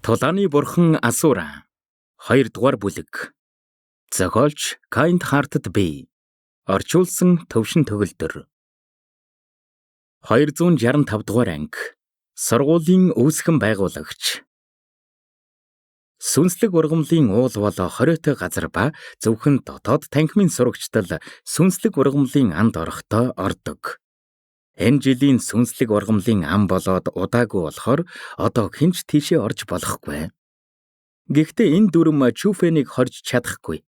Тулааны бурхан Асура 2 дугаар бүлэг. Зохиолч Kind Hearted Bee. Орчуулсан төвшин төгөлдөр. 265 дугаар анги. Сургуулийн үүсгэн байгуулагч. Сүнслэг ургамлын уул бол хориотой газар ба зөвхөн дотоод танхимын сурагчдал сүнслэг ургамлын анд орохдоо ордог. Энэ жилийн сүнслэг ургамлын ам болоод удаагүй болохоор одоо хинч тийшээ орж болохгүй. Гэхдээ энэ дүрм Чүфэнийг хорж чадахгүй.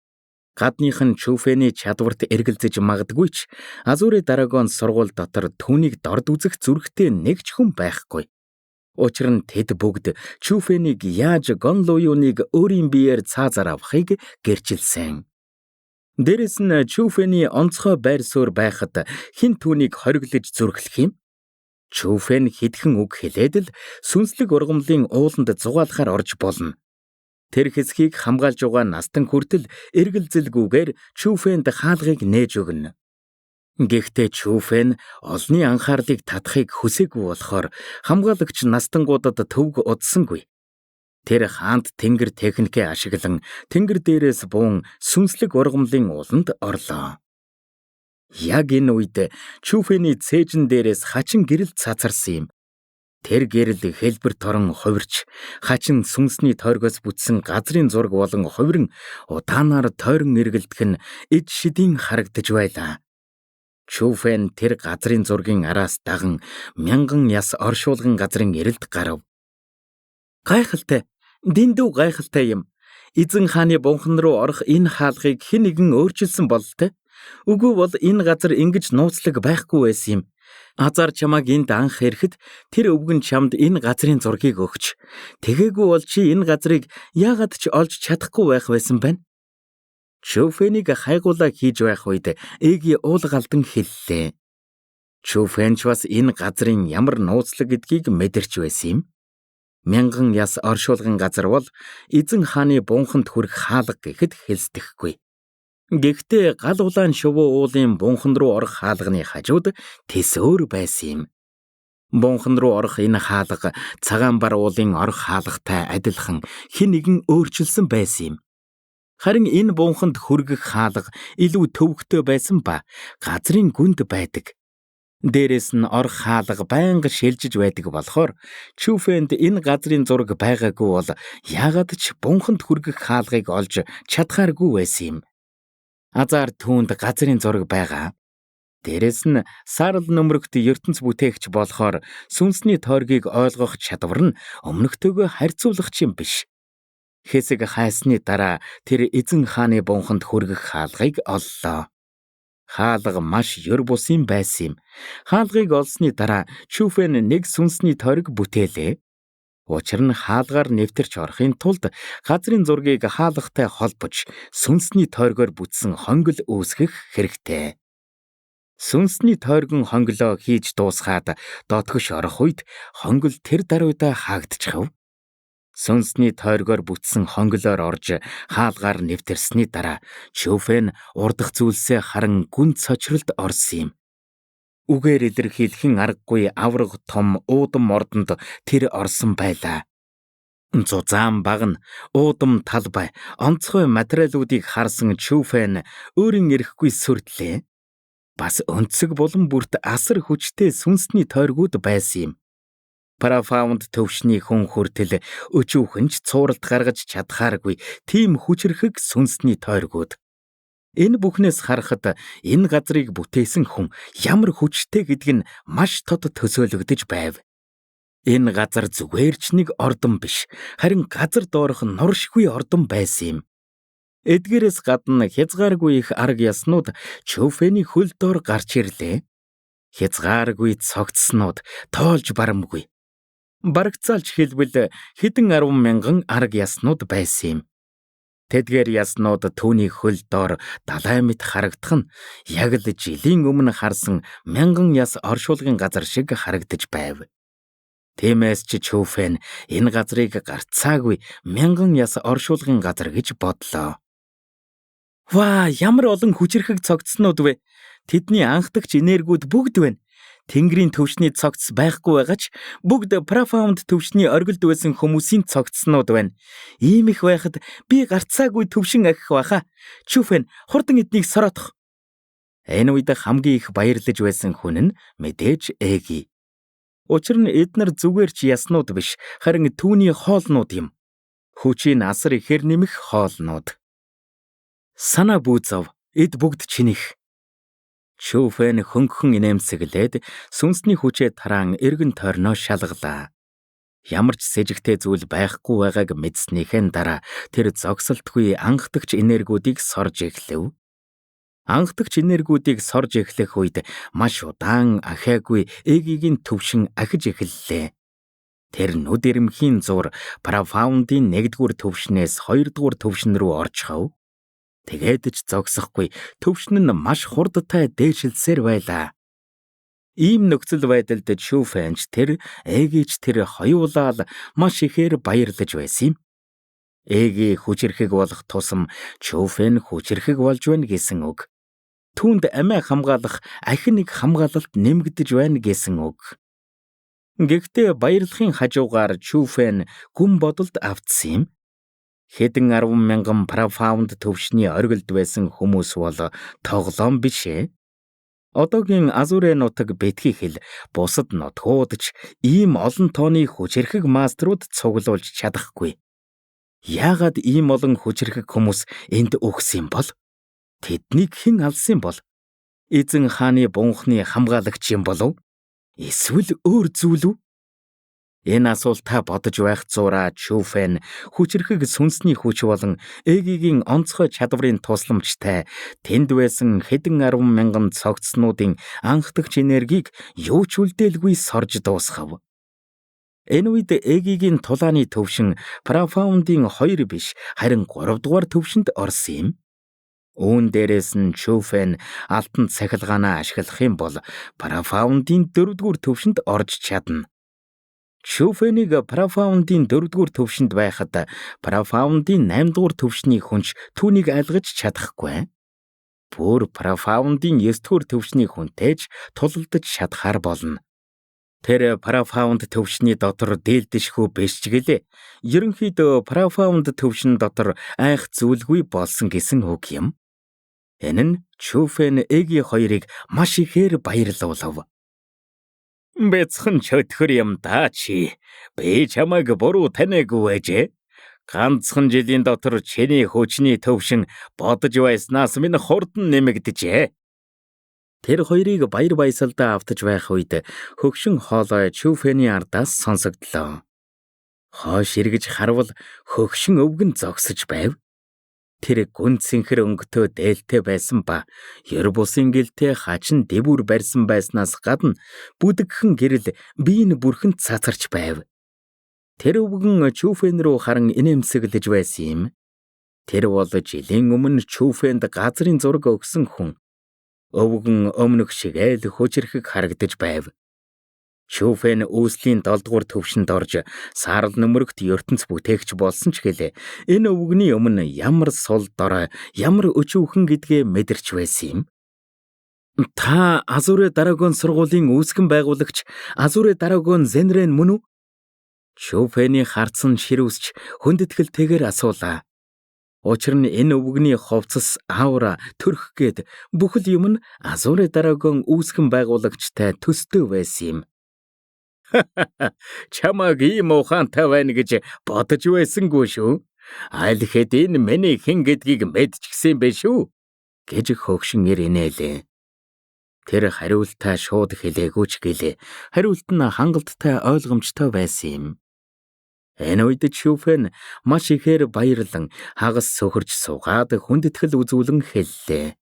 Гадных нь Чүфэний чадварт эргэлзэж магадгүй ч Азуры Драгон сургууль дотор түүнийг дорд үзэх зүрхтэй нэг ч хүн байхгүй. Учир нь тэд бүгд Чүфэнийг яаж Гонлоюуныг өөрийн биеэр цаазаар авахыг гэрчилсэн. Дээрэс нь Чүфэний онцгой байр суурь байхад хэн түүнийг хориглож зүрхлэх юм? Чүфэн хэдхэн үг хэлээд л сүнслэг ургамлын ууланд зугаалахаар орж болно. Тэр хэсгийг хамгаалж байгаа настан хүртэл эргэлзэлгүйгээр Чүфэнд хаалгыг нээж өгнө. Гэхдээ Чүфэн олны анхаарлыг татахыг хүсээгүй болохоор хамгаалагч настангуудад төвг удсангүй. Тэр хаант тэнгэр техникээ ашиглан тэнгэр дээрээс буун сүнслэг ургамлын ууланд орлоо. Яг энэ үед Чүфэний цээжин дээрээс хачин гэрэл цацарсан юм. Тэр гэрэл хэлбэр торон хувирч хачин сүнсний тойргоос бүтсэн газрын зураг болон хувиран удаанаар тойрон эргэлдэх нь эд шидийн харагдаж байлаа. Чүфэн тэр газрын зургийн араас даган мянган яс оршуулган газрын эрэлд гарав. Гайхалтай, дэндүү гайхалтай юм. Эзэн хааны бунхан руу орох энэ хаалгыг хэн нэгэн өөрчилсөн бололтой. Үгүй бол энэ газар ингэж нууцлаг байхгүй байсан юм. Азар чамайг энд анх ирэхэд тэр өвгөн чамд энэ газрын зургийг өгч тэгээгүй бол чи энэ газрыг яагаад ч олж чадахгүй байх байсан байна. Чүфэнийг хайгуулаа хийж байх үед Эги уулгалдан хэллээ. Чүфэн ч бас энэ газрын ямар нууцлаг гэдгийг мэдэрч байсан юм. Мянган яс оршуулган газар бол эзэн хааны бунханд хүрэх хаалга гэхэд хэлсдэхгүй. Гэхдээ гал улаан шувуу уулын бунхан руу орох хаалганы хажууд тэс өөр байсан юм. Бунхан руу орох энэ хаалга цагаан бар уулын орох хаалгатай адилхан хэн нэгэн өөрчилсөн байсан юм. Харин энэ бунханд хүргэх хаалга илүү төвөгтэй байсан ба газрын гүнд байдаг. Дээрээс нь орох хаалга байнга шилжиж байдаг болохоор Чүфэнд энэ газрын зураг байгаагүй бол яагаад ч бунханд хүргэх хаалгыг олж чадхааргүй байсан юм. Азар түүнд газрын зураг байгаа. Дээрээс нь сарал нөмрөгт ертөнц бүтээгч болохоор сүнсний тойргийг ойлгох чадвар нь өмнөхтэйгөө харьцуулах юм биш. Хэсэг хайсны дараа тэр эзэн хааны бунханд хүргэх хаалгыг оллоо. Хаалга маш ёр бусын байсан юм. Хаалгыг олсны дараа Чүфэн нэг сүнсний тойрог бүтээлээ. Учир нь хаалгаар нэвтэрч орохын тулд газрын зургийг хаалгатай холбож сүнсний тойргоор бүтсэн хонгил үүсгэх хэрэгтэй. Сүнсний тойргон хонглоо хийж дуусгаад дотгош орох үед хонгил тэр даруйдаа хаагдчихав. Сүнсний тойргоор бүтсэн хонглоор орж хаалгаар нэвтэрсний дараа Чүфэн урдах зүйлсээ харан гүн цочролд орсон юм. Үгээр илэрхийлхэн аргагүй авраг том уудам ордонд тэр орсон байлаа. Зузаан багна, уудам талбай, онцгой материалуудыг харсан Чүфэн өөрийн эрэхгүй сүрдлээ. Бас өнцөг болон бүрт асар хүчтэй сүнсний тойргууд байсан юм. Парафаунд төвшний хүн хүртэл өчүүхэнч цууралд гаргаж чадхааргүй тийм хүчрхэг сүнсний тойргууд. Энэ бүхнээс харахад энэ газрыг бүтээсэн хүн ямар хүчтэй гэдг нь маш тод төсөөлөгдөж байв. Энэ газар зүгээр ч нэг ордон биш, харин газар доорх нуршгүй ордон байсан юм. Эдгээрээс гадна хязгааргүй их арга яснууд Чүфэний хөл доор гарч ирлээ. Хязгааргүй цогцснууд тоолж барамгүй. Барагцаалж хэлбэл хэдэн 10,000 арга яснууд байсан юм. Тэдгээр яснууд түүний хөл доор далай мэт харагдах нь яг л жилийн өмнө харсан 1000 яс оршуулгын газар шиг харагдаж байв. Тиймээс ч Чүфэн энэ газрыг гарцаагүй 1000 яс оршуулгын газар гэж бодлоо. Ваа, ямар олон хүчирхэг цогцснууд вэ? Тэдний анхдагч энергиуд бүгд байна. Тэнгэрийн төвшний цогц байхгүй байгаа ч бүгд profound төвшний оргилд байсан хүмүүсийн цогцснууд байна. Ийм их байхад би гарцаагүй төвшин ахих байхаа. Чүфэн хурдан эднийг сороодох. Энэ үед хамгийн их баярлаж байсан хүн нь мэдээж Эги. Учир нь эднэр зүгээр ч яснууд биш, харин түүний хоолнууд юм. Хүчийн асар ихээр нэмэх хоолнууд. Санаа бүүзав, эд бүгд чинийх. Чүфэн хөнгөн инээмсэглээд сүнсний хүчээ тараан эргэн тойрноо шалгалаа. Ямар ч сэжигтэй зүйл байхгүй байгааг мэдснийхэн дараа тэр зогсолтгүй анхдагч энергиудыг сорж эхлэв. Анхдагч энергиудыг сорж эхлэх үед маш удаан ахаагүй Эгигийн төвшин ахиж эхэллээ. Тэр нүд ирэмхийн зур profound-ийн 1-р төвшнээс 2-р төвшин рүү орчихов. Тэгээд ч зогсохгүй төвшин нь маш хурдтай дээшилсээр байлаа. Ийм нөхцөл байдалд Чүфэнч тэр Эгич тэр хоёулаа маш ихээр баярлаж байсан юм. Эги хүчрхэг болох тусам Чүфэн хүчрхэг болж байна гэсэн үг. Түүнд амиа хамгаалах ахин нэг хамгаалалт нэмэгдэж байна гэсэн үг. Гэхдээ баярлахын хажуугаар Чүфэн гүн бодолд автсан юм. Хэдэн 10,000 profound төвшний оргилд байсан хүмүүс бол тоглоом биш ээ. Одоогийн Азуре нутаг бэтгий хэл бусад нутгууд ч ийм олон тооны хүчрхэг мастерууд цуглуулж чадахгүй. Яагаад ийм олон хүчрхэг хүмүүс энд өгсөн бол? Тэднийг хэн алсан бол? Эзэн хааны бунхны хамгаалагч юм болов? Эсвэл өөр зүйл үү? Энэ асуултаа бодож байх зураа Чүфэн хүчрхэг сүнсний хүч болон Эгигийн онцгой чадварын тусламжтай тэнд байсан хэдэн 10,000 цогцснуудын анхдагч энергийг юу ч үлдээлгүй сорж дуусгав. Энэ үед Эгигийн тулааны төвшин profound-ийн 2 биш, харин 3 дугаар төвшөнд орсон юм. Үүн дээрээс нь Чүфэн алтан цахилгаанаа ашиглах юм бол profound-ийн 4-р төвшөнд орж чадна. Чүфэнийг profound-ийн 4-р төвшөнд байхад profound-ийн 8-р төвшний хүнч түүнийг айлгаж чадахгүй. Бүр profound-ийн 9-р төвшний хүнтэй ч тулалдаж чадхаар болно. Тэр profound төвшний дотор дээлдэшгүй биш ч гэлээ. Ерөнхийдөө profound төвшин дотор айх зүйлгүй болсон гэсэн үг юм. Энэ нь Чүфэн Эги хоёрыг маш ихээр баярлуулав. Бяцхан чөтгөр юм даа чи. Би чамайг буруу таниагүй ээжээ. Ганцхан жилийн дотор чиний хүчний төвшин бодож байснаас минь хурдан нэмэгдэжээ. Тэр хоёрыг баяр баясгалдаа автаж байх үед хөгшин хоолой Чүфэний ардаас сонсогдлоо. Хойш эргэж харвал хөгшин өвгөн зогсож байв. Тэр гүн цэнхэр өнгөтэй дээлтэй байсан ба ер бусын гэлтэй хачин дэвүр барьсан байснаас гадна бүдэгхэн гэрэл биеийн бүрхэн цацарч байв. Тэр өвгөн Чүфэн рүү харан инээмсэглэж байсан юм. Тэр бол жилийн өмнө Чүфэнд газрын зураг өгсөн хүн. Өвгөн өмнөх шигээл хүчрхэг харагдаж байв. Чүфэн үүслийн 7-р төвшөнд орж саарл нөмрөгт ертөнц бүтээгч болсон ч гэлээ энэ өвгөний өмнө ямар сул дорой, ямар өчүүхэн гэдгээ мэдэрч байсан юм. Та Азуре Драгон сургуулийн үүсгэн байгуулагч Азуре Драгон Зенрэн мөн үү? Чүфэний харцсан ширүүсч хүндэтгэлтэйгээр асуулаа. Учир нь энэ өвгөний хувцас, аура, төрх гээд бүхэл юм нь Азуре Драгон үүсгэн байгуулагчтай төстэй байсан юм. Чамаг ийм ухаантай байна гэж бодож байсангүй шүү. Аль хэд энэ миний хэн гэдгийг мэдчихсэн бэ шүү гэж хөгшин ирэнэлээ. Тэр хариултаа шууд хэлээгүй ч гэлээ. Хариулт нь хангалттай ойлгомжтой байсан юм. Энэ үед Чүфэн маш ихээр баярлан хагас сөхөрч суугаад хүндэтгэл үзүүлэн хэллээ.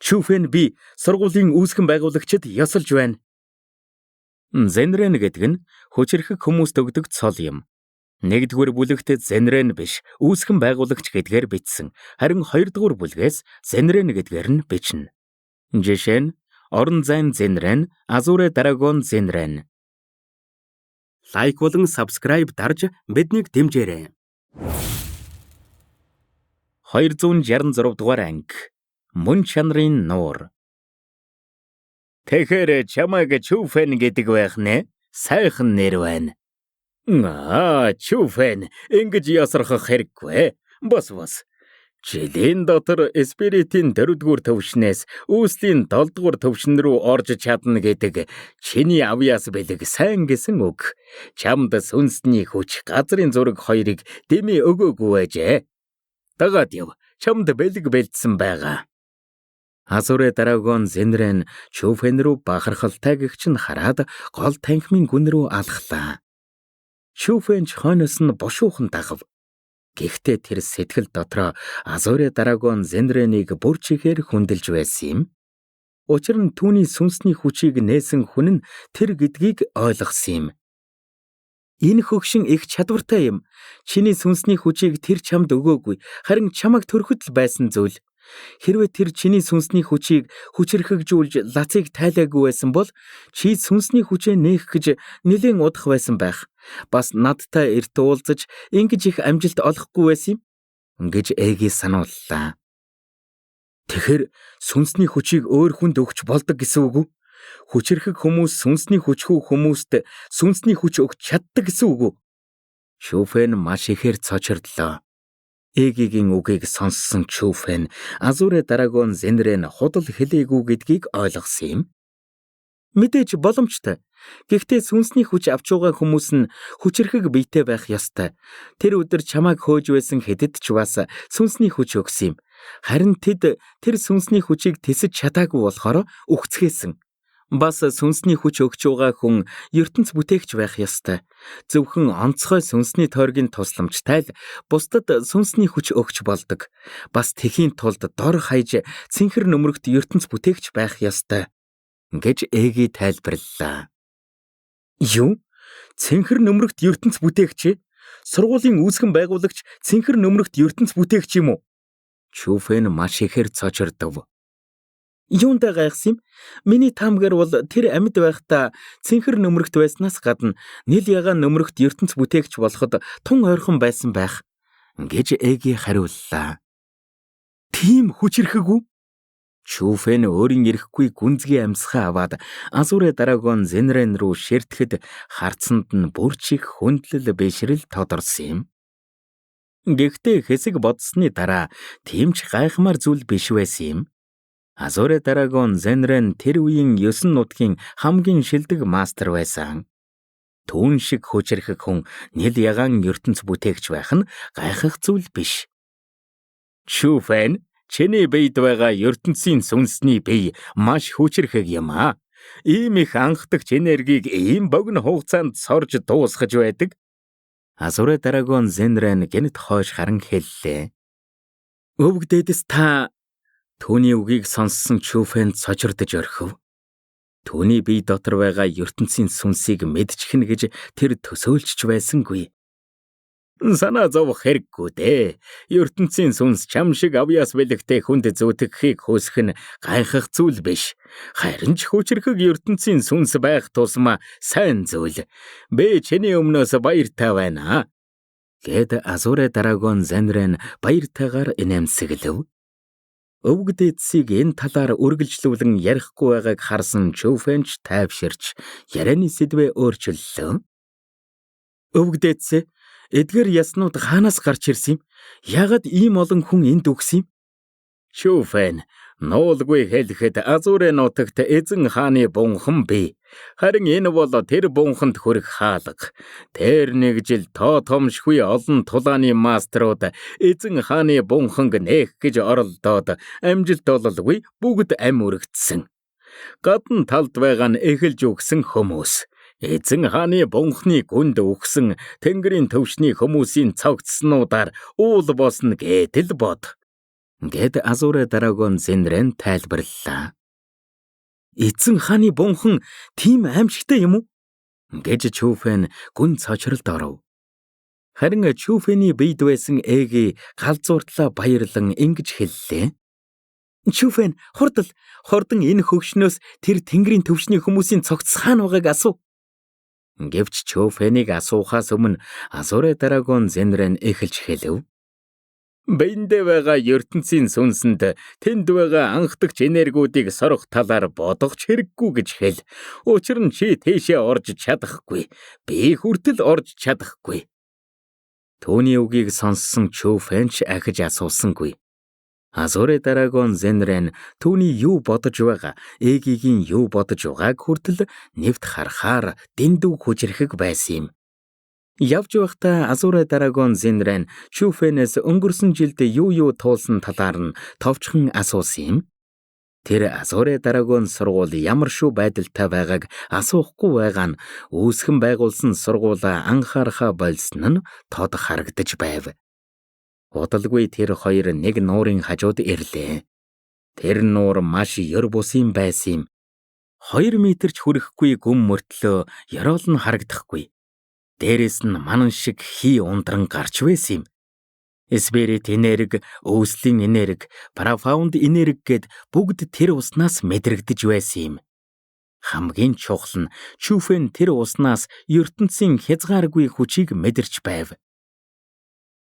Чүфэн би сургуулийн үүсгэн байгуулагчид ёсолж байна. Зенрэн гэдэг нь хүчрхэг хүмүүст өгдөг цол юм. 1-р бүлэгт Зенрэн биш, үүсгэн байгуулагч гэдгээр бичсэн. Харин 2-р бүлгээс Зенрэн гэдгээр нь бичнэ. Жишээ нь орон зайн Зенрэн, Азуре Драгон Зенрэн. Лайк болон subscribe дарж биднийг дэмжээрэй. 266 дугаар анги. Мөн чанарын нуур. Тэгэхээр чамайг Чүфэн гэдэг байх нэ? Сайхан нэр байна. Чүфэн ингэж ясрахах хэрэггүй. Бос. Жилийн дотор спиритийн 4-р төвшнээс үүслийн 7-р төвшин рүү орж чадна гэдэг чиний авьяас бэлэг сайн гэсэн үг. Чамд сүнсний хүч газрын зураг хоёрыг дэмий өгөөгүй байжээ. Дагаад яв. Чамд бэлэг бэлдсэн байгаа. Азуре Драгон Зенрэн Чүфэн рүү бахархалтай гэгч нь хараад гол танхимын гүн рүү алхлаа. Чүфэн ч хойноос нь бушуухан дагав. Гэхдээ тэр сэтгэл дотроо Азуре Драгон Зенрэнийг бүр чихээр хүндэлж байсан юм. Учир нь түүний сүнсний хүчийг нээсэн хүн нь тэр гэдгийг ойлгосон юм. Энэ хөгшин их чадвартай юм. Чиний сүнсний хүчийг тэр чамд өгөөгүй, харин чамайг төрөхөд л байсан зүйл. Хэрвээ тэр чиний сүнсний хүчийг хүчрхэгжүүлж лацыг тайлаагүй байсан бол чи сүнсний хүчээ нээх гэж нэлээд удах байсан байх. Бас надтай эрт уулзаж ингэж их амжилт олохгүй байсан юм гэж Эги санууллаа. Тэгэхэр сүнсний хүчийг өөр хүнд өгч болдог гэсэн үг үү? Хүчрхэг хүмүүс сүнсний хүчгүй хүмүүст сүнсний хүч өгч чаддаг гэсэн үг үү? Чүфэн маш ихээр цочирдлоо. Эгигийн үгийг сонссон Чүфэн Азуре Драгон Зенрэн худал хэлээгүй гэдгийг ойлгосон юм. Мэдээж боломжтой. Гэхдээ сүнсний хүч авч байгаа хүмүүс нь хүчрхэг биетэй байх ёстой. Тэр өдөр чамайг хөөж байсан хэдэд ч бас сүнсний хүч өгсөн юм. Харин тэд тэр сүнсний хүчийг тэсэж чадаагүй болохоор үхцгээсэн. Бас сүнсний хүч өгч байгаа хүн ертөнц бүтээгч байх ёстой. Зөвхөн онцгой сүнсний тойргийн тусламжтай л бусдад сүнсний хүч өгч болдог. Бас тэхийн тулд дор хаяж цэнхэр нөмрөгт ертөнц бүтээгч байх ёстой гэж Эги тайлбарллаа. Юу? Цэнхэр нөмрөгт ертөнц бүтээгч? Сургуулийн үүсгэн байгуулагч цэнхэр нөмрөгт ертөнц бүтээгч юм уу? Чүфэн маш ихээр цочирдов. Юундаа гайхсан юм? Миний таамгаар бол тэр амьд байхдаа цэнхэр нөмрөгт байснаас гадна нийл ягаан нөмрөгт ертөнц бүтээгч болоход тун ойрхон байсан байх гэж Эги хариуллаа. Тийм хүчрхэг үү? Чүфэн өөрийн ирэхгүй гүнзгий амьсгаа аваад Азуре Драгон Зенрэн рүү ширтгэхэд харцсанд нь бүр чих хүндлэл бишрэл тодорсон юм. Гэхдээ хэсэг бодсны дараа тийм ч гайхмаар зүйл биш байсан юм. Азуре Драгон Зенрэн тэр үеийн 9 нутгийн хамгийн шилдэг мастер байсан. Түүн шиг хүчрхэг хүн нийл ягаан ертөнц бүтээгч байх нь гайхах зүйл биш. Чүфэн, чиний биед байгаа ертөнцийн сүнсний бие маш хүчрхэг юм аа. Ийм их анхдагч энергийг ийм богино хугацаанд сорж дуусгаж байдаг. Азуре Драгон Зенрэн гэнэт хойш харан хэллээ. Өвгдөөс та түүний үгийг сонссон Чүфэн цочирдож орхив. Түүний бие дотор байгаа ертөнцийн сүнсийг мэдчихнэ гэж тэр төсөөлж байсангүй. Санаа зовох хэрэггүй дээ. ертөнцийн сүнс чам шиг авьяас бэлэгтэй хүнд зүтгэхийг хүсэх нь гайхах зүйл биш. Харин ч хүчрхэг ертөнцийн сүнс байх тусмаа сайн зүйл. Би чиний өмнөөс баяртай байна. Гэд Азуре Драгон Зенрэн баяртайгаар инээмсэглэв. Өвгд эцсийг энэ талаар үргэлжлүүлэн ярихгүй байгааг харсан Чүфэн ч тайвширч ярианы сэдвээ өөрчиллөө. Өвгд эцээ, эдгээр яснууд хаанаас гарч ирсэн юм? Яагаад ийм олон хүн энд үгсэн юм? Чүфэн, нуулгүй хэлэхэд Азуре нутагт эзэн хааны бунхан бий. Харин энэ бол тэр бунханд хүрэх хаалга. Тэр нэг жил тоо томшгүй олон тулааны мастерууд эзэн хааны бунханг нээх гэж оролдоод амжилт ололгүй бүгд ам үрэгдсэн. Гадна талд байгаа нь эхэлж үгсэн хүмүүс. Эзэн хааны бунхны гүнд үгсэн тэнгэрийн төвшний хүмүүсийн цогцснуудаар уул босно гэдэл бод. Гэд Азуре Драгон Зенрэн тайлбарллаа. Эзэн хааны бунхан тийм аимшигтай юм уу? Гэж Чүфэн гүн цочролд оров. Харин Чүфэний биед байсан Эги галзууртлаа баярлан ингэж хэллээ. Чүфэн, хурдан энэ хөгшнөөс тэр тэнгэрийн төвшний хүмүүсийн цогц хаана байгааг асуу. Гэвч Чүфэнийг асуухаас өмнө Азуре Драгон Зенрэн эхэлж хэлв. Биендээ байгаа ертөнцийн сүнсэнд тэнд байгаа анхдагч энергиудыг сорох талаар бодох хэрэггүй гэж хэл. Учир нь чи тийшээ орж чадахгүй. Би хүртэл орж чадахгүй. Түүний үгийг сонссон Чүфэнч ахиж асуусангүй. Азуре Дарагон Зенрэн түүний юу бодож байгаа, Эгигийн юу бодож байгааг хүртэл нэвт харахаар дэндүү хүчрэхэг байсан юм. Явж байхдаа Азуре Дарагон Зенрэн Чүфэнээс өнгөрсөн жилд юу туулсан талаар нь товчхон асуусан юм. Тэр Азуре Дарагон сургууль ямар шүү байдалтай байгааг асуухгүй байгаа нь үүсгэн байгуулсан сургуулаа анхаарахаа болсон нь тод харагдаж байв. Удалгүй тэр хоёр нэг нуурын хажууд ирлээ. Тэр нуур маш ёр бусын байсан юм. 2 метрч хүрэхгүй гүн мөртлөө ёроол нь харагдахгүй. Дээрээс нь манан шиг хий ундран гарч байсан юм. Спирит энерги, өвслийн энерги, профаунд энерги гэд бүгд тэр уснаас мэдрэгдэж байсан юм. Хамгийн чухал нь Чүфэн тэр уснаас ертөнцийн хязгааргүй хүчийг мэдэрч байв.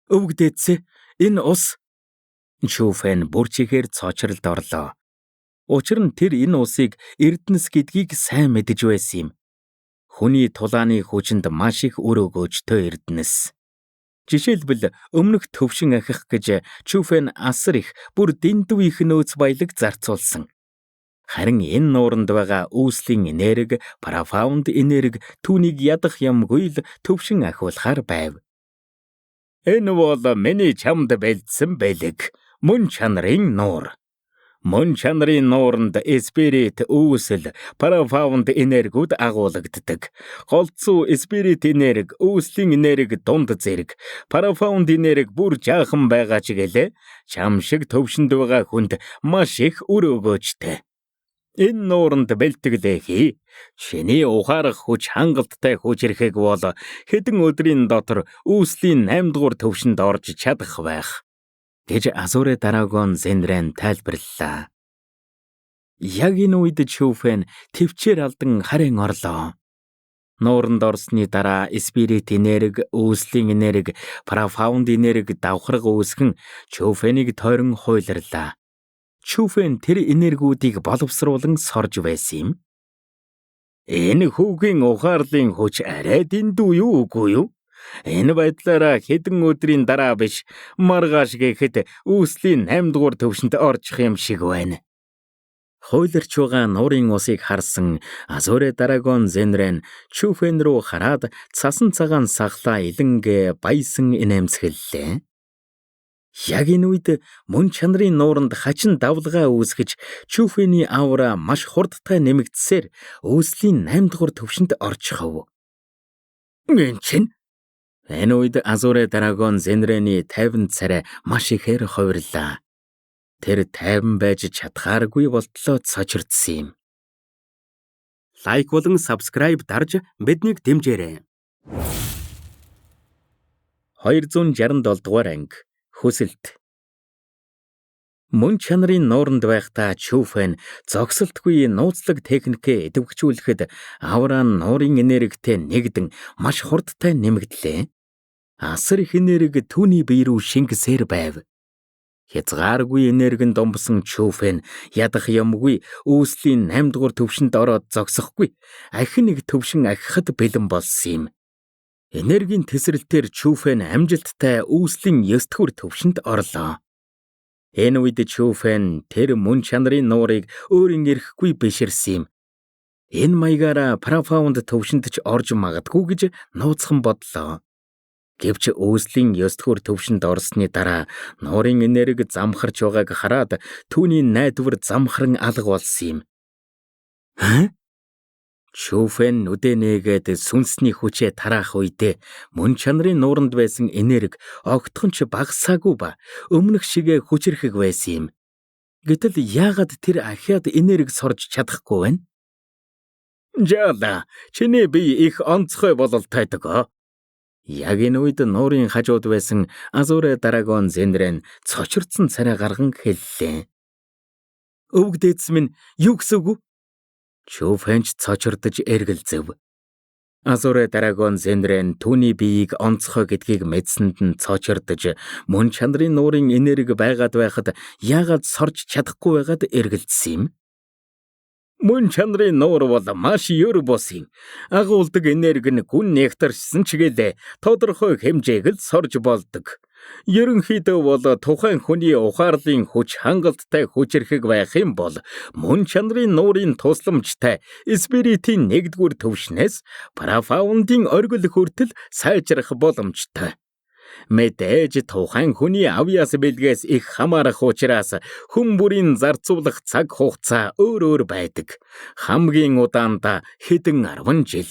Өвгдээдсэ энэ ус Чүфэн бүрчихээр цоочролд орлоо. Учир нь тэр энэ усыг Эрдэнэс гэдгийг сайн мэдэж байсан юм. Хүний тулааны хүчинд маш их өр өгөөжтэй Эрдэнэс. Жишээлбэл өмнөх төвшин ахих гэж Чүфэн асар их бүр дэндүү их нөөц баялаг зарцуулсан. Харин энэ нууранд байгаа үүслийн энерги, профаунд энерги түүнийг ядах юмгүй л төвшин ахиулахаар байв. Энэ бол миний чамд бэлдсэн бэлэг, мөн чанарын нуур. Мөн чанарын нууранд спирит, үүсэл, профаунд энергиуд агуулгаддаг. Голцоо спирит энерги, үүслийн энерги дунд зэрэг, профаунд энерги бүр жаахан байгаа ч гэлээ чам шиг төвшөнд байгаа хүнд маш их өр өгөөжтэй. Энэ нууранд бэлтгэлээ. Чиний ухаарах хүч хангалттай хүчрэхэг бол хэдэн өдрийн дотор үүслийн 8 дугаар төвшөнд орж чадах байх гэж Азуре Дарагон Зенрэн тайлбарллаа. Яг энэ үед Чүфэн төвчээр алдан харин орлоо. Нууранд орсны дараа спирит энерги, үүслийн энерги, профаунд энерги давхарга үүсгэн Чүфэнийг тойрон хуйларлаа. Чүфэн тэр энергиудыг боловсруулан сорж байсан юм. Энэ хүүгийн ухаарлын хүч арай дэндүү юу үгүй юу? Энэ байдлаараа хэдэн өдрийн дараа биш маргааш гэхэд үүслийн 8 дугаар төвшөнд орчих юм шиг байна. Хуйларч байгаа нуурын усыг харсан Азуре Дарагон Зенрэн Чүфэн рүү хараад цасан цагаан сахлаа илэнгэ баясан инээмсэглэлээ. Яг энэ үед мөн чанарын нууранд хачин давлгаа үүсгэж Чүфэний аура маш хурдтай нэмэгдсээр үүслийн 8 дугаар төвшөнд орчихов. Энэ чинь энэ үед Азуре Дарагон Зенрэний 50 царай маш ихээр хувирлаа. Тэр 50 байж чадхааргүй болтлоо цочирдсан юм. Лайк болон subscribe дарж биднийг дэмжээрэй. 267 дугаар анги Хүсэлт. Мөн чанарын нууранд байхдаа Чүфэн зогсолтгүй нууцлаг техникээ идэвхжүүлэхэд аура нуурын энергитэй нэгдэн маш хурдтай нэмэгдлээ. Асар их энерги түүний бие рүү шингэсээр байв. Хязгааргүй энергинд домбсон Чүфэн ядах юмгүй үүслийн 8 дугаар төвшөнд ороод зогсохгүй ахин нэг төвшин ахихад бэлэн болсон юм. Энергийн тесрэлтээр Чүфэн амжилттай үүслийн 9 дугаар төвшөнд орлоо. Энэ үед Чүфэн тэр мөн чанарын нуурыг өөрийн эрэхгүй биширсэн юм. Энэ маягаараа профаунд төвшөнд ч орж магадгүй гэж нууцхан бодлоо. Гэвч үүслийн 9 дугаар төвшөнд орсны дараа нуурын энерги замхарч байгааг хараад түүний найдвар замхран алга болсон юм. Чүфэн нүдэнэгээд сүнсний хүчээ тараах үедээ мөн чанарын нууранд байсан энерги огтхон ч багасаагүй ба өмнөх шигээ хүчрэхэг байсан юм. Гэтэл яагаад тэр ахиад энерги сорж чадахгүй вэ? Жаала, чиний бие их онцгой бололтойдог. Яг энэ үед нуурын хажууд байсан Азуре Дарагон Зенрэн цочирдсан царай гарган хэллээ. Өвгдээдс минь юу гэсэн үг вэ? Чүфэнч цочирдож эргэлзэв. Азуре Драгон Зендрэн түүний биеийг онцгой гэдгийг мэдсэнд нь цоочордож мөн чанарын нуурын энерги байгаад байхад яагаад сорж чадахгүй байгаад эргэлдсэн юм? Мөн чанарын нуур бол маш ёр бус юм. Агуулдаг энерги нь гүн нектаршсан чигээр тодорхой хэмжээг л сорж болдог. Ерөнхийдөө бол тухайн хүний ухаарлын хүч хангалттай хүчрхэг байх юм бол мөн чанарын нуурын тусламжтай спиритийн нэгдүгээр төвшнээс парафаундын оргил хүртэл сайжрах боломжтой. Мэдээж тухайн хүний авьяас бэлгээс их хамаарах учраас хүн бүрийн зарцуулах цаг хугацаа өөр байдаг. Хамгийн удаанда хэдэн 10 жил,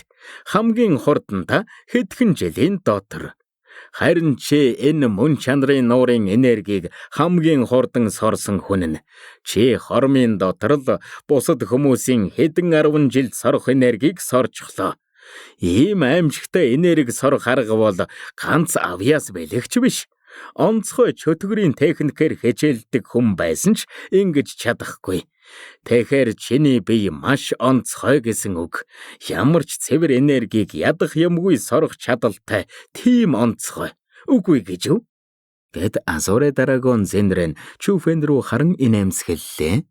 хамгийн хурданда хэдхэн жилийн дотор. Харин чи энэ мөн чанарын нуурын энергийг хамгийн хурдан сорсон хүн нь чи хормын дотор л бусад хүмүүсийн хэдэн 10 жил сорох энергийг сорчихлоо. Ийм аимшигтай энерги сорох арга бол ганц авьяас бэлэгч биш. Онцгой чөтгөрийн техникээр хичээлдэг хүн байсан ч ингэж чадахгүй. Тэгэхээр чиний бие маш онцгой гэсэн үг. Ямар ч цэвэр энергийг ядах юмгүй сорох чадaltaй тийм онцгой. Үгүй гэж үү? Гэт Азуре Драгон Зендрэн Чүфэн рүү харан инээмсэглэлээ.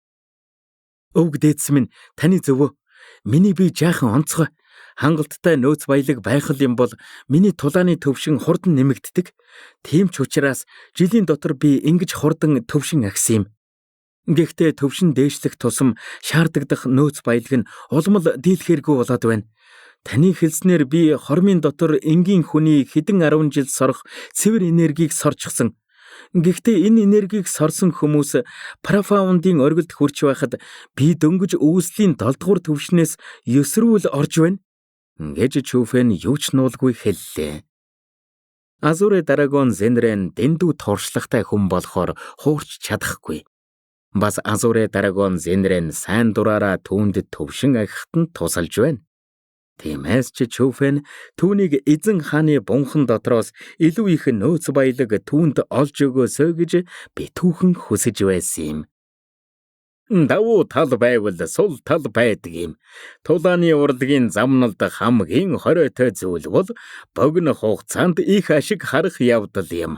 Өвгдээдс минь таны зөвөө. Миний бие жаахан онцгой. Хангалттай нөөц баялаг байх юм бол миний тулааны төвшин хурдан нэмэгддэг. Тийм ч учраас жилийн дотор би ингэж хурдан төвшин агсан юм. Гэхдээ төвшин дээшлэх тусам шаардагдах нөөц баялаг нь улмал дийлэхэргүй болоод байна. Таны хэлснээр би хормын дотор энгийн хүний хэдэн 10 жил сорох цэвэр энергийг сорчихсон. Гэхдээ энэ энергийг сорсон хүмүүс парафаундын оргилд хүрч байхад би дөнгөж үүслийн 7 дугаар төвшнээс 9 рүү л орж байна. Гэж Чүфэн юу ч нуулгүй хэллээ. Азуре Драгон Зендрэн дэндүү туршлагатай хүн болохоор хуурч чадахгүй. Бас Азуре Драгон Зендрэн сайн дураараа түүнд төвшин агихт нь тусалж байна. Тиймээс ч Чүфэн түүнийг эзэн хааны бунхан дотроос илүү их нөөц баялаг түүнд олж өгөөсэй гэж битүүхэн хүсэж байсан юм. Давуу тал байвал сул тал байдаг юм. Тулааны урлагийн замналд хамгийн хориотой зүйл бол богино хугацаанд их ашиг харах явдал юм.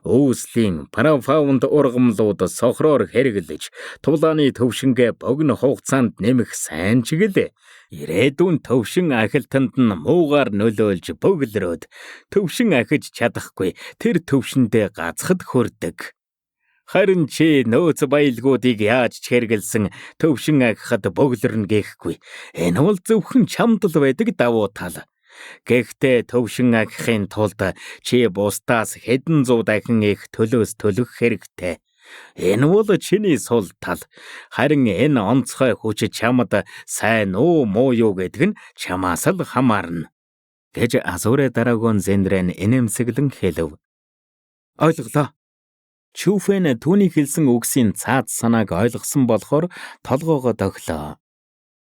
Үүслийн парафаунд ургамлууд сохроор хэрэглэж тулааны төвшингээ богино хугацаанд нэмэх сайн чиглэлээ. Ирээдүйн төвшин ахилтанд нь муугаар нөлөөлж бөглөрөөд төвшин ахиж чадахгүй тэр төвшөндөө гацхад хүрдэг. Харин чи нөөц баялгуудыг яаж ч хэрэгэлсэн төвшин агахад бөглөрнө гэхгүй. Энэ бол зөвхөн чамд л байдаг давуу тал. Гэхдээ төвшин агахын тулд чи бусдаас хэдэн зуун дахин их төлөөс төлөх хэрэгтэй. Энэ бол чиний сул тал. Харин энэ онцгой хүч чамд сайн уу муу юу гэдэг нь чамаас л хамаарна. Гэж Азуре Драгон Зендрэн инээмсэглэн хэлв. Ойлголоо. Чүфэн түүний хэлсэн үгсийн цаад санааг ойлгосон болохоор толгоогоо доглоо.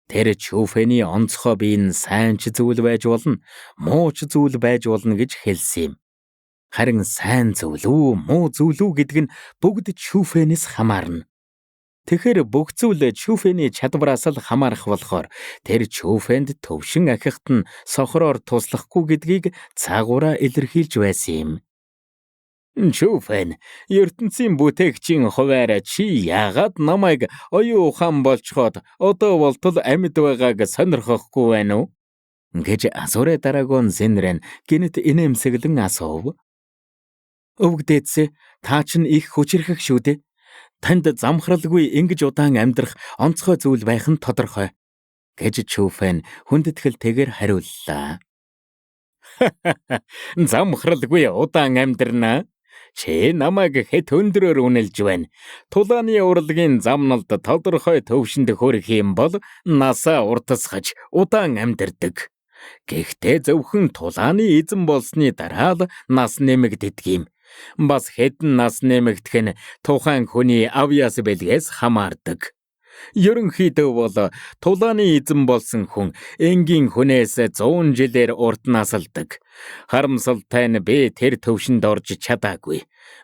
Тэр Чүфэний онцгой бие нь сайн ч зүйл байж болно, муу ч зүйл байж болно гэж хэлсэн юм. Харин сайн зүйл үү, муу зүйл үү гэдэг нь бүгд Чүфэнээс хамаарна. Тэгэхээр бүх зүйл Чүфэний чадвараас л хамаарах болохоор тэр Чүфэнд төвшин ахихт нь сохроор туслахгүй гэдгийг цаагаараа илэрхийлж байсан юм. Чүфэн, ертөнцийн бүтээгчийн хуваарь чи яагаад намайг оюун ухаан болчход одоо болтол амьд байгааг сонирхохгүй байна уу? Гэж Азуре Драгон Зендрэн гинэт инээмсэглэн асуув. Өвгдээдсэ, та чинь их хүчрэхэг шүү дээ. Танд замхралгүй ингэж удаан амьдрах онцгой зүйл байх нь тодорхой. Гэж Чүфэн хүндэтгэлтэйгээр хариуллаа. Замхралгүй удаан амьдрнаа. Чи намайг хэд өндрөөр үнэлж байна. Тулааны урлагийн замналд тодорхой төвшөнд хүрэх юм бол насаа уртасгаж удаан амьдардаг. Гэхдээ зөвхөн тулааны эзэн болсны дараа л нас нэмэгддэг юм. Бас хэдэн нас нэмэгдэх нь тухайн хүний авьяас бэлгээс хамаардаг. Ерөнхийдөө бол тулааны эзэн болсон хүн энгийн хүнээс 100 жилээр урт насалдаг. Харамсалтай нь би тэр төвшөнд орж чадаагүй.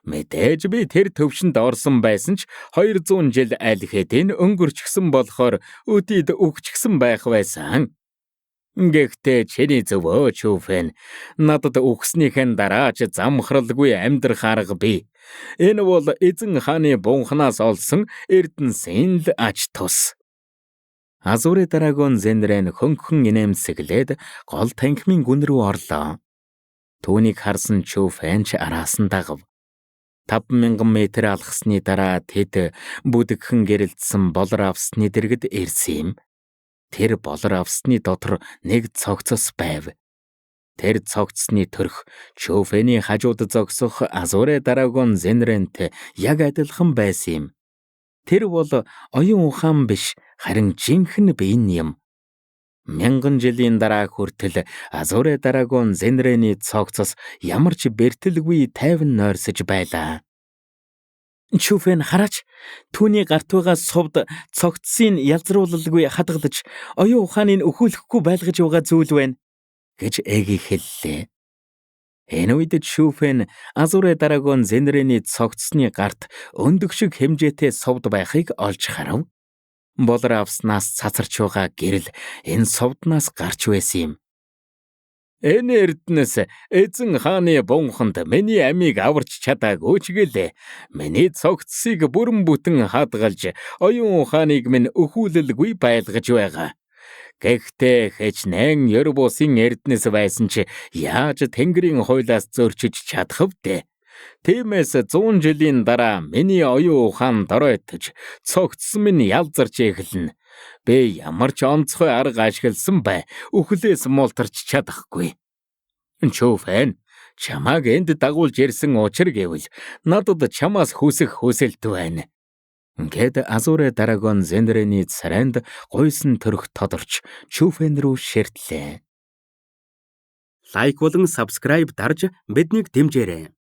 Мэдээж би тэр төвшөнд орсон байсан ч 200 жил аль хэдийн өнгөрчихсөн болохоор өдийд өгчихсэн байх байсан. Гэхдээ чиний зөв Чүфэн. Надад өгснийхэн дараа ч замхралгүй амьдрах арга бий. Энэ бол эзэн хааны бунханаас олсон эрдэнэсийн л ач тус. Азуре дараагийн Зенрэн хөнгөн инээмсэглээд гол танхимын гүн рүү орлоо. Түүнийг харсан Чүфэн ч араас нь дагав. 5,000 метр алхсны дараа тэд бүдэгхэн гэрэлтсэн болор авсны дэргэд ирсэн юм. Тэр болор авсны дотор нэг цогцос байв. Тэр цогцсны төрх Чүфэний хажууд зогсох Азуре дараагийн Зенрэнтэй яг адилхан байсан юм. Тэр бол оюун ухаан биш, харин жинхэнэ биеийн юм. 1000 жилийн дараа хүртэл Азуре дараагийн Зенрэний цогцос ямар ч бэртэлгүй тайван нойрсож байлаа. Чүфэн хараач, түүний гарт байгаа сувд цогцсыг ялзруулалгүй хадгалж, оюун ухааныг өхөөлөхгүй байлгаж байгаа зүйл байна гэж Эги хэллээ. Энэ үед Чүфэн Азуре дараагийн Зенрэний цогцсны гарт өндөг шиг хэмжээтэй сувд байхыг олж харав. Болор авснаас цацарч байгаа гэрэл энэ сувднаас гарч байсан юм. Энэ эрдэнэс эзэн хааны бунханд миний амийг аварч чадаагүй ч гэлээ. Миний цогцсыг бүрэн бүтэн хадгалж, оюун ухааныг минь өхүүлэлгүй байлгаж байгаа. Гэхдээ хэчнээн Ербусын эрдэнэс байсан ч яаж Тэнгэрийн хуулиас зөрчиж чадах вэ? Тиймээс 100 жилийн дараа миний оюун ухаан доройтож, цогцс минь ялзарч эхэлнэ. Би ямар ч онцгой арга ашигласан бай, үхлээс мултарч чадахгүй. Чүфэн, чамааг энд дагуулж ирсэн учир гэвэл надад чамаас хүсэх хүсэлт байна. Гэд Азуре дараагийн Зенрэний царайнд гуйсан төрх тодорч Чүфэн рүү ширтлээ. Лайк болон subscribe дарж биднийг дэмжээрэй.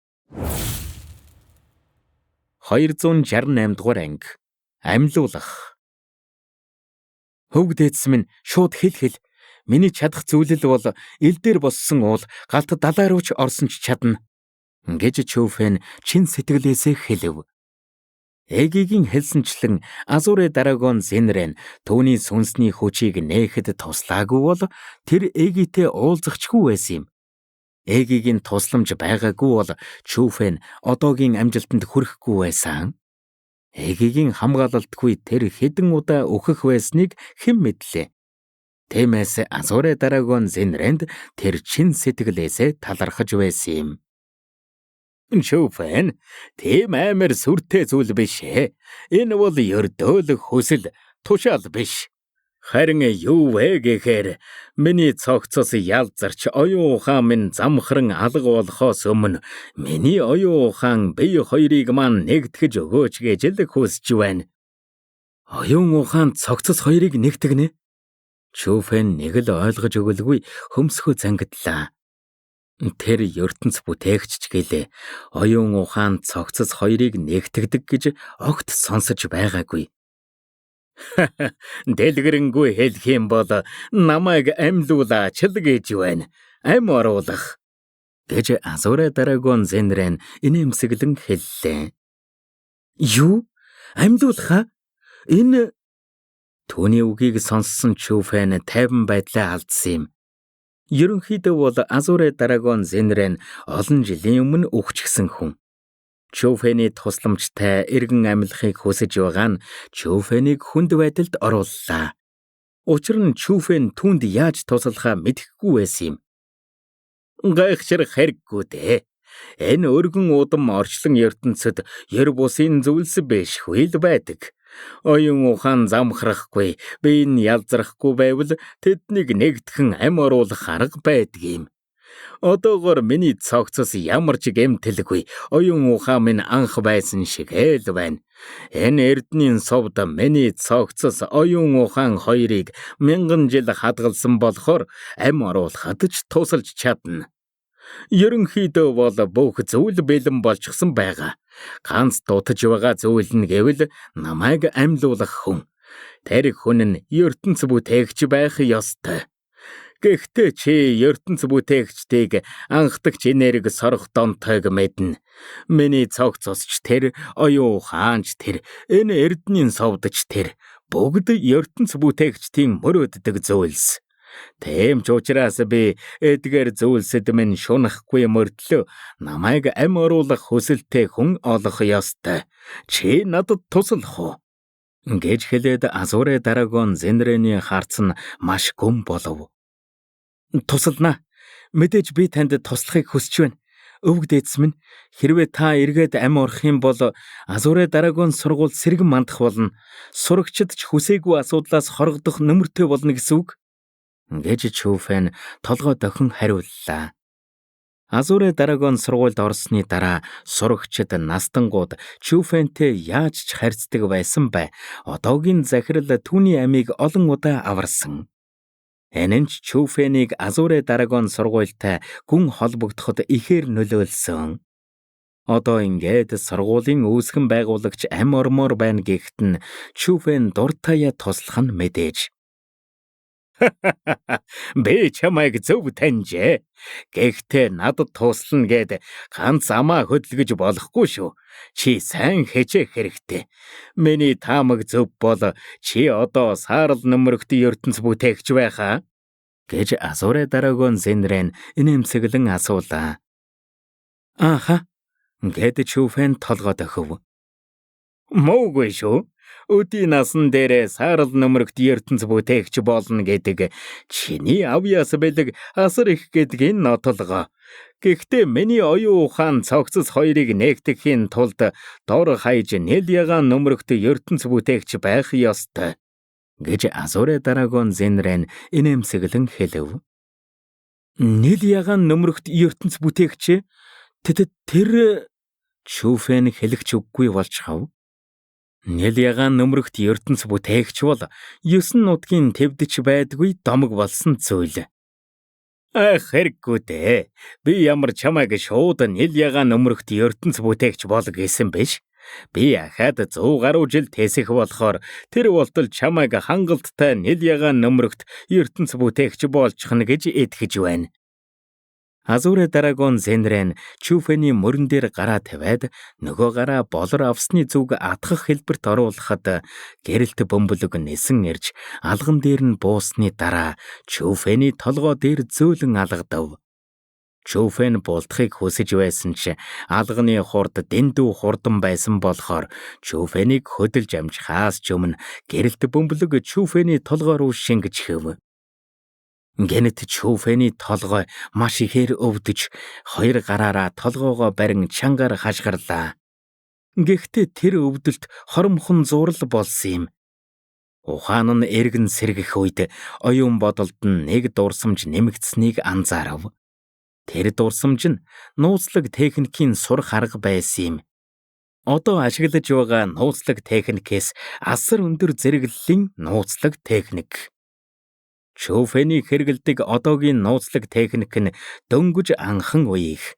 268 дугаар анги. Амьлуулах. Хөвгдөөс минь шууд хэл. Миний чадах зүйлэл бол ил дээр боссон уул галт далай руу ч орсон ч чадна гэж Чүфэн чин сэтгэлээсээ хэлэв. Эгигийн хэлсэнчлэн Азуре дараагийн Зенрэн түүний сүнсний хүчийг нээхэд туслаагүй бол тэр Эгитэй уулзахчгүй байсан юм. Эгигийн тусламж байгаагүй бол Чүфэн одоогийн амжилтанд хүрэхгүй байсан. Эгигийн хамгаалалтгүй тэр хэдэн удаа өөхөх байсныг хэн мэдлээ. Тиймээс Азуре дараагийн Зенрэнд тэр чин сэтгэлээсээ талархаж байсан юм. Чүфэн, тийм амар сүртэй зүйл биш ээ. Энэ бол ердөөлөх хүсэл, тушаал биш. Харин юу вэ гэхээр миний цогцос ялзарч оюун ухаан минь замхран алга болохоос өмнө миний оюун ухаан бие хоёрыг маань нэгтгэж өгөөч гэж л хүсэж байна. Оюун ухаан цогцос хоёрыг нэгтгэнэ? Чүфэн нэг л ойлгож өгөлгүй хөмсгөө зангидлаа. Тэр ертөнц бүтээгч ч гэлээ оюун ухаан цогцос хоёрыг нэгтгэдэг гэж огт сонсож байгаагүй. Дэлгэрэнгүй хэлэх юм бол намайг амьлуулаач л гэж байна. Ам оруулах гэж Азуре дараагийн Зенрэн инээмсэглэн хэллээ. Юу? Амьлуулах? Энэ түүний үгийг сонссон Чүфэн тайван байдлаа алдсан юм. Ерөнхийдөө бол Азуре дараагийн Зенрэн олон жилийн өмнө өгчгсөн хүн. Чүфэний тусламжтай эргэн амьлахыг хүсэж байгаа нь Чүфэнийг хүнд байдалд орууллаа. Учир нь Чүфэн түүнд яаж туслахаа мэдэхгүй байсан юм. Гайхширах хэрэггүй дээ. Энэ өргөн удам орчлон ертөнцид Ербусын зүйлс бишгүй л байдаг. Оюун ухаан замхрахгүй, биеийн ялзрахгүй байвал тэднийг нэгтгэн ам оруулах арга байдгийм. Одоогоор миний цогцос ямар ч гэмтэлгүй, оюун ухаан минь анх байсан шиг л байна. Энэ эрдэнийн сувд миний цогцос оюун ухаан хоёрыг 1000 жил хадгалсан болохоор ам оруулахад ч тусалж чадна. Ерөнхийдөө бол бүх зүйл бэлэн болчихсон байгаа. Ганц дутаж байгаа зүйл нь гэвэл намайг амьлуулах хүн. Тэр хүн нь ертөнц бүтээгч байх ёстой. Гэхдээ чи ертөнц бүтээгчдийг анхдагч энерги сорох донтойг мэднэ. Миний цогцосч тэр, оюун ухаанч тэр, энэ эрдэнийн сувдч тэр бүгд ертөнц бүтээгчдийн мөрөөддөг зүйлс. Тийм ч учраас би эдгээр зүйлсэд минь шунахгүй мөртлөө намайг ам оруулах хүсэлтэй хүн олох ёстой. Чи надад туслах уу? Гэж хэлээд Азуре Дарагон Зенрэний харц нь маш гүн болов. Тусалнаа. Мэдээж би танд туслахыг хүсэж байна. Өвөг дээдс минь, хэрвээ та эргээд ам орох юм бол Азуре Дарагон сургууль сэргэн мандах болно. Сурагчид ч хүсээгүй асуудлаас хоргодох нөмөртэй болно гэсэн үг. Гэж Чүфэн толгой дохин хариуллаа. Азуре Дарагон сургуульд орсны дараа сурагчид настангууд Чүфэнтэй яаж ч харьцдаг байсан бай. Одоогийн захирал түүний амийг олон удаа аварсан. Энэ нь Чүфэнийг Азуре Дарагон сургуультай гүн холбогдоход ихээр нөлөөлсөн. Одоо ингээд сургуулийн үүсгэн байгуулагч ам ормоор байна гэхэд нь Чүфэн дуртая туслах нь мэдээж. Би чамайг зөв таньжээ. Гэхдээ надад туслана гэд ганц амаа хөдөлгөж болохгүй шүү. Чи сайн хичээх хэрэгтэй. Миний таамаг зөв бол чи одоо саарл нөмрөгт ертөнц бүтээгч байхаа? Гэж Азуре Дарагон Зенрэн инээмсэглэн асуулаа. Ааха. Гэд Чүфэн толгой дохив. Муугүй шүү. Өдийн насан дээрээ саарл нөмрөгт ертөнц бүтээгч болно гэдэг чиний авьяас бэлэг асар их гэдгийг нотолгоо. Гэхдээ миний оюун ухаан цогцос хоёрыг нээгдэхийн тулд дор хаяж нэл ягаан нөмрөгт ертөнц бүтээгч байх ёстой. Гэж Азуре Дарагон Зенрэн инээмсэглэн хэлв. Нэл ягаан нөмрөгт ертөнц бүтээгч тэр Чүфэн хэлэгч үггүй болж хав. Нэл ягаан нөмрөгт ертөнц бүтээгч бол 9 нутгийн твдэж байдгүй домог болсон зүйл. Хэрэггүй дээ. Би ямар чамайг шууд нэл ягаан нөмрөгт ертөнц бүтээгч бол гэсэн биш. Би ахаад 100 гаруй жил тэсэх болохоор тэр болтол чамайг хангалттай нэл ягаан нөмрөгт ертөнц бүтээгч болчих нь гэж итгэж байна. Азуре Дарагон Зенрэн Чүфэний мөрөн дээр гараа тавиад нөгөө гараа болор авсны зүг атгах хэлбэрт оруулахад гэрэлт бөмбөлөг нисэн ирж алган дээр нь буусны дараа Чүфэний толгой дээр зөөлөн алгадав. Чүфэн бултахыг хүсэж байсан ч алганы хурд дэндүү хурдан байсан болохоор Чүфэнийг хөдөлж амжихаас ч өмнө гэрэлт бөмбөлөг Чүфэний толгой руу шингэж хэв. Гэнэт Чүфэний толгой маш ихээр өвдөж хоёр гараараа толгоогоо барин чангаар хашгирлаа. Гэхдээ тэр өвдөлт хоромхон зурал болсон юм. Ухаан нь эргэн сэргэх үед оюун бодолд нь нэг дурсамж нэмэгдсэнийг анзаарав. Тэр дурсамж нь нууцлаг техникийн сурах арга байсан юм. Одоо ашиглаж байгаа нууцлаг техникээс асар өндөр зэрэглэлийн нууцлаг техник. Чүфэний хэрэгэлдэг одоогийн нууцлаг техник нь дөнгөж анхан үеих.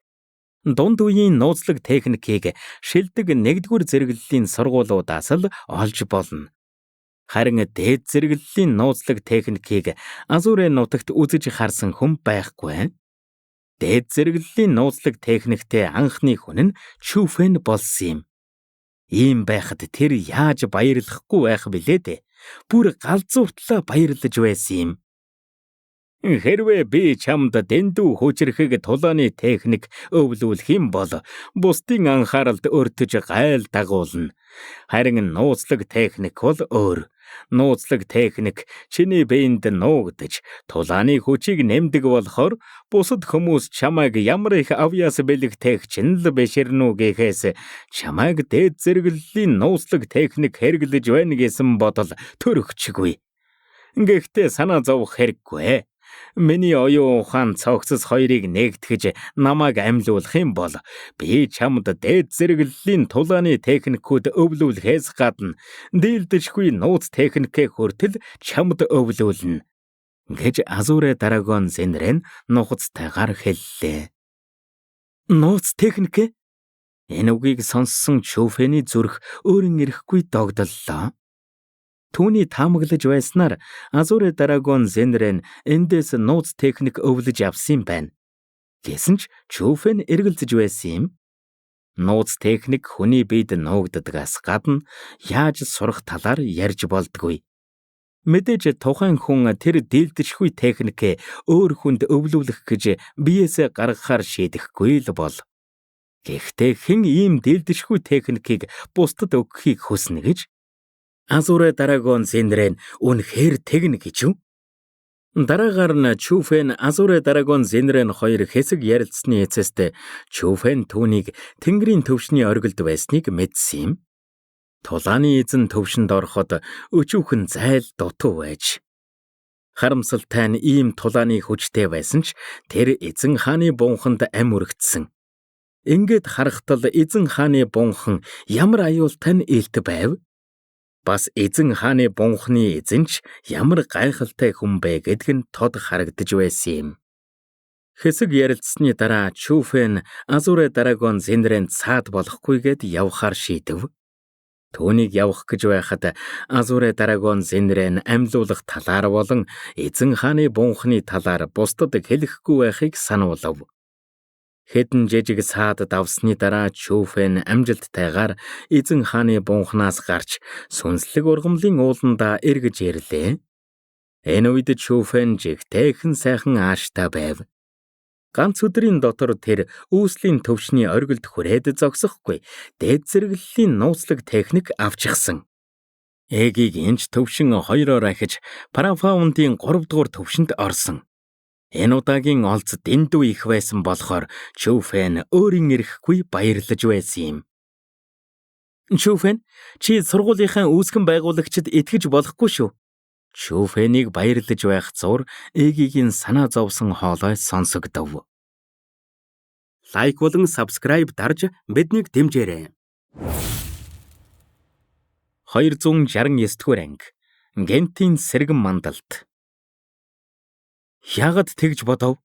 Дунд үеийн нууцлаг техникийг шилдэг 1-р зэрэглэлийн сургуулиудаас л олж болно. Харин дээд зэрэглэлийн нууцлаг техникийг Азуре нутагт үзэж харсан хүн байхгүй. Дээд зэрэглэлийн нууцлаг техниктэй анхны хүн нь Чүфэн болсон юм. Ийм байхад тэр яаж баярлахгүй байх билээ дээ. Бүр галзууртлаа баярлаж байсан юм. Хэрвээ би чамд дэндүү хүчрэхэг тулааны техник өвлүүлэх юм бол бусдын анхааралд өртөж гайл дагуулна. Харин нууцлаг техник бол өөр. Нууцлаг техник чиний биед нуугдаж тулааны хүчийг нэмдэг болохоор бусад хүмүүс чамайг ямар их авьяас бэлэгтэйг чинь л биширнүү гэхээс чамайг дээд зэрэглэлийн нууцлаг техник хэрэглэж байна гэсэн бодол төрөгчгүй. Гэхдээ санаа зовох хэрэггүй. Миний оюун ухаан цогцос хоёрыг нээгтгэж намайг амьлуулах юм бол би чамд дээд зэрэглэлийн тулааны техникүүд өвлүүлэхээс гадна дийлдэшгүй нууц техникээ хүртэл чамд өвлүүлнэ. Гэж Азуре Дарагон Зенрэн нухацтайгаар хэллээ. Нууц техник? Энэ үгийг сонссон Чүфэний зүрх өөрийн ирэхгүй догдлоо. Түүний таамаглаж байснаар Азуре Дарагон Зенрэн эндээс нууц техник өвлөж авсан юм байна. Гэсэн ч Чүфэн эргэлзэж байсан юм. Нууц техник хүний биед нуугддагаас гадна яаж сурах талаар ярьж болдгүй. Мэдээж тухайн хүн тэр дийлдэшгүй техникээ өөр хүнд өвлүүлэх гэж биеэсээ гаргахаар шийдэхгүй л бол. Гэхдээ хэн ийм дийлдэшгүй техникийг бусдад өгөхийг хүснэ гэж? Азуре Дарагон Зиндрэн үнэхээр тэгнэ гэж үү? Дараагаар нь Чүфэн Азуре Дарагон Зиндрэн хоёр хэсэг ярилцсны эцэст Чүфэн түүнийг тэнгэрийн төвшний оргилд байсныг мэдсэн юм. Тулааны эзэн төвшөнд ороход өчүүхэн зайл дутуу байж. Харамсалтай нь ийм тулааны хүчтэй байсан ч тэр эзэн хааны бунханд ам өргөцсөн. Ингээд харахтал эзэн хааны бунхан ямар аюултай нь илт байв? Бас эзэн хааны бунхны эзэн ч ямар гайхалтай хүн бэ гэдг нь тод харагдаж байсан юм. Хэсэг ярилцсны дараа Чүфэн Азуре Дарагон Зиндрэн цаад болохгүйгээд явхаар шийдэв. Түүнийг явах гэж байхад Азуре Дарагон Зиндрэн амьлуулах талаар болон эзэн хааны бунхны талаар бусдад хэлэхгүй байхыг сануулав. Хэдэн жижиг саад давсны дараа Чүфэн амжилттайгаар эзэн хааны бунхнаас гарч сүнслэг ургамлын ууландаа эргэж ирлээ. Энэ үед Чүфэн жигтэйхэн сайхан ааштай байв. Ганц өдрийн дотор тэр үүслийн төвшний оргилд хүрээд зогсохгүй дээд зэрэглэлийн нууцлаг техник авчихсан. Эгийг энж төвшин хоёроор ахиж Парафаундын 3 дугаар төвшөнд орсон. Энэ удаагийн олз дэндүү их байсан болохоор Чүфэн өөрийн эрэхгүй баярлаж байсан юм. Чүфэн, чи сургуулийнхаа үүсгэн байгуулагчид итгэж болохгүй шүү. Чүфэнийг баярлаж байх зур эгийн санаа зовсон хоолой сонсогдов. Лайк болон subscribe дарж биднийг дэмжээрэй. 269 дугаар анги. Гентийн сэргэн мандалт. Ягд тэгж бодов?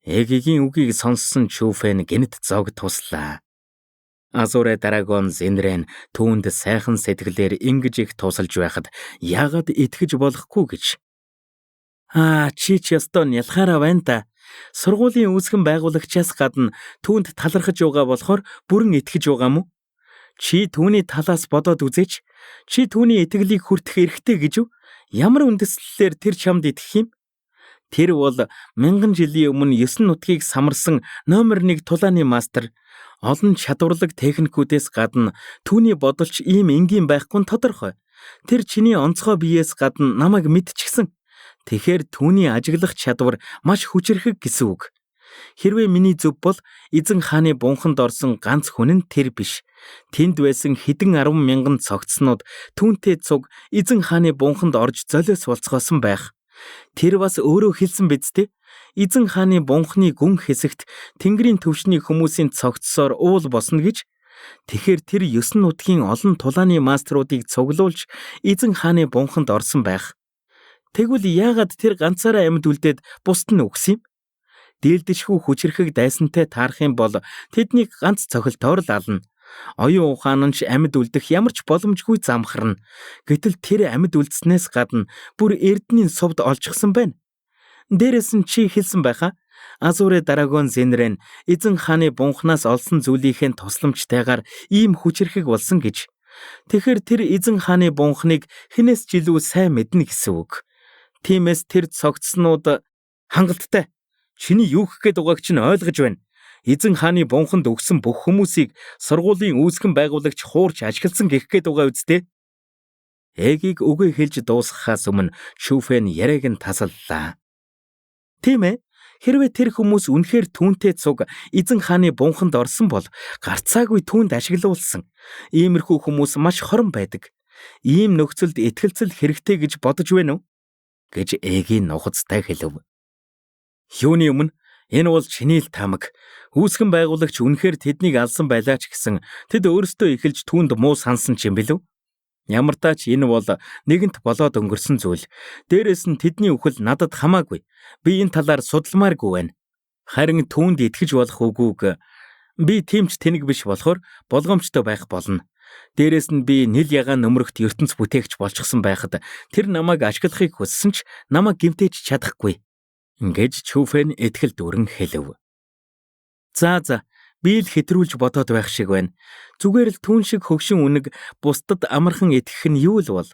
Эгийн үгийг сонссон Чүфэн гэнэт зог туслаа. Азуре Дарагон Зиндрэн түүнд сайхан сэтгэлээр ингэж их тусалж байхад яагаад итгэж болохгүй гэж. Чи ч ёстой нь ялхаараа байна та. Сургуулийн үүсгэн байгуулагчаас гадна түүнд талархаж байгаа болохоор бүрэн итгэж байгаа мó? Чи түүний талаас бодоод үзээч. Чи түүний итгэлийг хүртэх эрхтэй гэж үү? Ямар үндэслэлээр тэр чамд итгэх юм? Тэр бол 1000 жилийн өмнө 9 нутгийг самарсан номер 1 тулааны мастер. Олон чадварлаг техникүүдээс гадна түүний бодолч ийм энгийн байхгүй нь тодорхой. Тэр чиний онцгой биеэс гадна намайг мэдчихсэн. Тэгэхээр түүний ажиглах чадвар маш хүчирхэг гэсэн үг. Хэрвээ миний зөв бол эзэн хааны бунханд орсон ганц хүн нь тэр биш. Тэнд байсан хэдэн 10,000 цогцснууд түүнтэй цуг эзэн хааны бунханд орж золиос болцгоосон байх. Тэр бас өөрөө хэлсэн биз дээ. Эзэн хааны бунхны гүн хэсэгт тэнгэрийн төвшний хүмүүсийн цогцсоор уул босно гэж. Тэгэхээр тэр 9 нутгийн олон тулааны мастеруудыг цуглуулж эзэн хааны бунханд орсон байх. Тэгвэл яагаад тэр ганцаараа амьд үлдээд бусд нь үгс юм? Дийлдэшгүй хүчрэхэг дайсантай таарах юм бол тэднийг ганц цохилтоор л ална. Оюун ухаан нь ч амьд үлдэх ямар ч боломжгүй замхарна. Гэтэл тэр амьд үлдснээс гадна бүр эрдэнийн сувд олчихсан байна. Дээрээс нь чи хэлсэн байхаа. Азуре Дарагон Зиндрэн эзэн хааны бунхнаас олсон зүйлийнхэн тусламжтайгаар ийм хүчрэхэг болсон гэж. Тэгэхээр тэр эзэн хааны бунхныг хинээс ч илүү сайн мэднэ гэсэн үг. Тиймээс тэр цогцснууд хангалттай. Чиний юу гэх гээд байгааг чинь ойлгож байна. Эзэн хааны бунханд өгсөн бүх хүмүүсийг сургуулийн үүсгэн байгуулагч хуурч ажигласан гэх гээд байгаа үсттэй. Эгийг үгээ хэлж дуусгахаас өмнө Чүфэн яриаг нь тасаллаа. Тийм ээ. Хэрвээ тэр хүмүүс үнэхээр түүнтэй цуг эзэн хааны бунханд орсон бол гарцаагүй түүнд ашиглуулсан. Иймэрхүү хүмүүс маш хорон байдаг. Ийм нөхцөлд итгэлцэл хэрэгтэй гэж бодож байна уу? Гэж эгийн нухацтай хэлв. Юуны өмнө энэ бол чиний л тамаг. Үүсгэн байгуулагч үнэхээр тэднийг алсан байлаа ч гэсэн тэд өөрсдөө эхэлж түүнд муу сансан ч юм билүү? Ямар тач энэ бол нэгэнт болоод өнгөрсөн зүйл. Дээрээс нь тэдний үхэл надад хамаагүй. Би энэ талаар судалмааргүй байна. Харин түүнд итгэж болох үгүйг би тэмч тэнэг биш болохоор болгоомжтой байх болно. Дээрээс нь би нийл ягаан нөмрөгт ертөнц бүтээгч болчихсон байхад тэр намайг ашиглахыг хүссэн ч намайг гэмтэж чадахгүй. Ингэж Чүфэн итгэл дүрэн хэлв. За. Би л хэтрүүлж бодоод байх шиг байна. Зүгээр л түүн шиг хөгшин үнэг бусдад амархан итгэх нь юу л бол?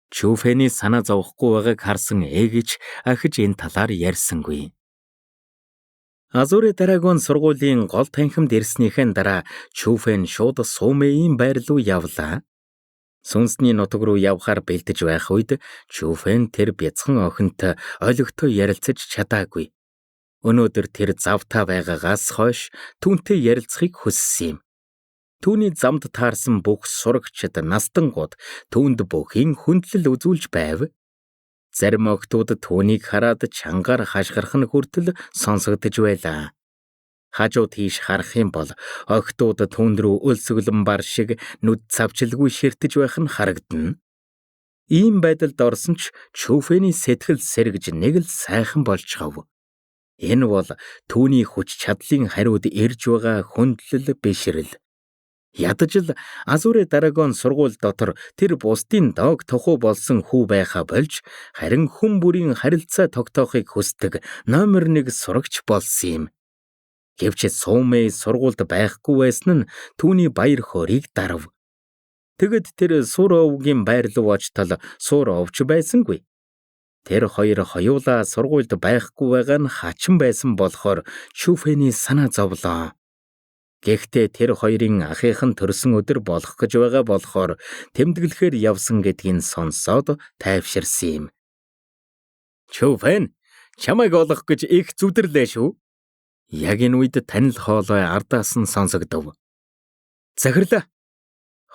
Чүфэний санаа зовхгүй байгааг харсан эгч ахиж энэ талаар ярьсангүй. Азуре Дарагон сургуулийн гол танхимд ирснийхэн дараа Чүфэн шууд Сумэйн байр руу явлаа. Сүнсний нутаг руу явхаар бэлдэж байх үед Чүфэн тэр бяцхан охинтой олигтой ярилцаж чадаагүй. Өнөөдөр тэр завтаа байгаагаас хойш түүнтэй ярилцахыг хүссэн юм. Түүний замд таарсан бүх сурагчид настангууд түүнд бүхийн хүндлэл үзүүлж байв. Зарим охтууд түүнийг хараад чангаар хашгирах нь хүртэл сонсогдож байлаа. Хажуу тийш харах юм бол охтууд түүнд рүү өлсгөлн бар шиг нүд цавчилгүй ширтэж байх нь харагдана. Ийм байдалд орсон ч Чүфэний сэтгэл сэргэж нэг л сайхан болчихов. Энэ бол түүний хүч чадлын хариуд ирж байгаа хүндлэл бишрэл. Ядаж л Азуре Дарагон сургууль дотор тэр бусдын дог тохуу болсон хүү байха болж харин хүн бүрийн харилцаа тогтоохыг хүсдэг номер 1 сурагч болсон юм. Гэвч Сумэй сургуульд байхгүй байсан нь түүний баяр хөөргийг дарав. Тэгэд тэр Суровгийн байр руу очтол Суровч байсангүй. Тэр хоёр хоёулаа сургуульд байхгүй байгаа нь хачин байсан болохоор Чүфэний санаа зовлоо. Гэхдээ тэр хоёрын ахийнхан төрсөн өдөр болох гэж байгаа болохоор тэмдэглэхээр явсан гэдгийг сонсоод тайвширсан юм. Чүфэн, чамайг олох гэж их зүдэрлээ шүү. Яг энэ үед танил хоолой ардаас нь сонсогдов. Захирлаа.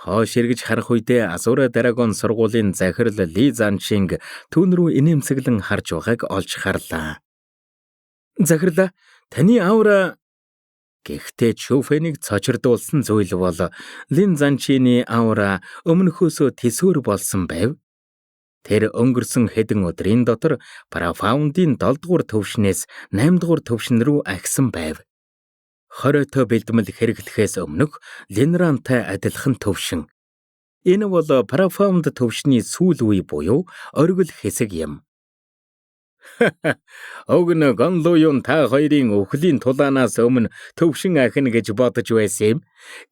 Хоош эргэж харах үедээ Азуре Дарагон сургуулийн захирал Ли Заншинг түүн рүү инээмсэглэн харж байгааг олж харлаа. Захирлаа, таны аура. Гэхдээ Чүфэнийг цочирдуулсан зүйл бол Лин Занчины аура өмнөхөөсөө тэсвэр болсон байв. Тэр өнгөрсөн хэдэн өдрийн дотор Парафаундын 7 дугаар төвшнээс 8 дугаар төвшин рүү агсан байв. Хоройтой бэлдмэл хэрэглэхээс өмнөх Линрантай адилхан төвшин. Энэ бол Парафаунд төвшний сүүл үе буюу оргил хэсэг юм. Огн гонлуун та хоёрын өхлийн тулаанаас өмнө төвшин ахина гэж бодож байсан юм.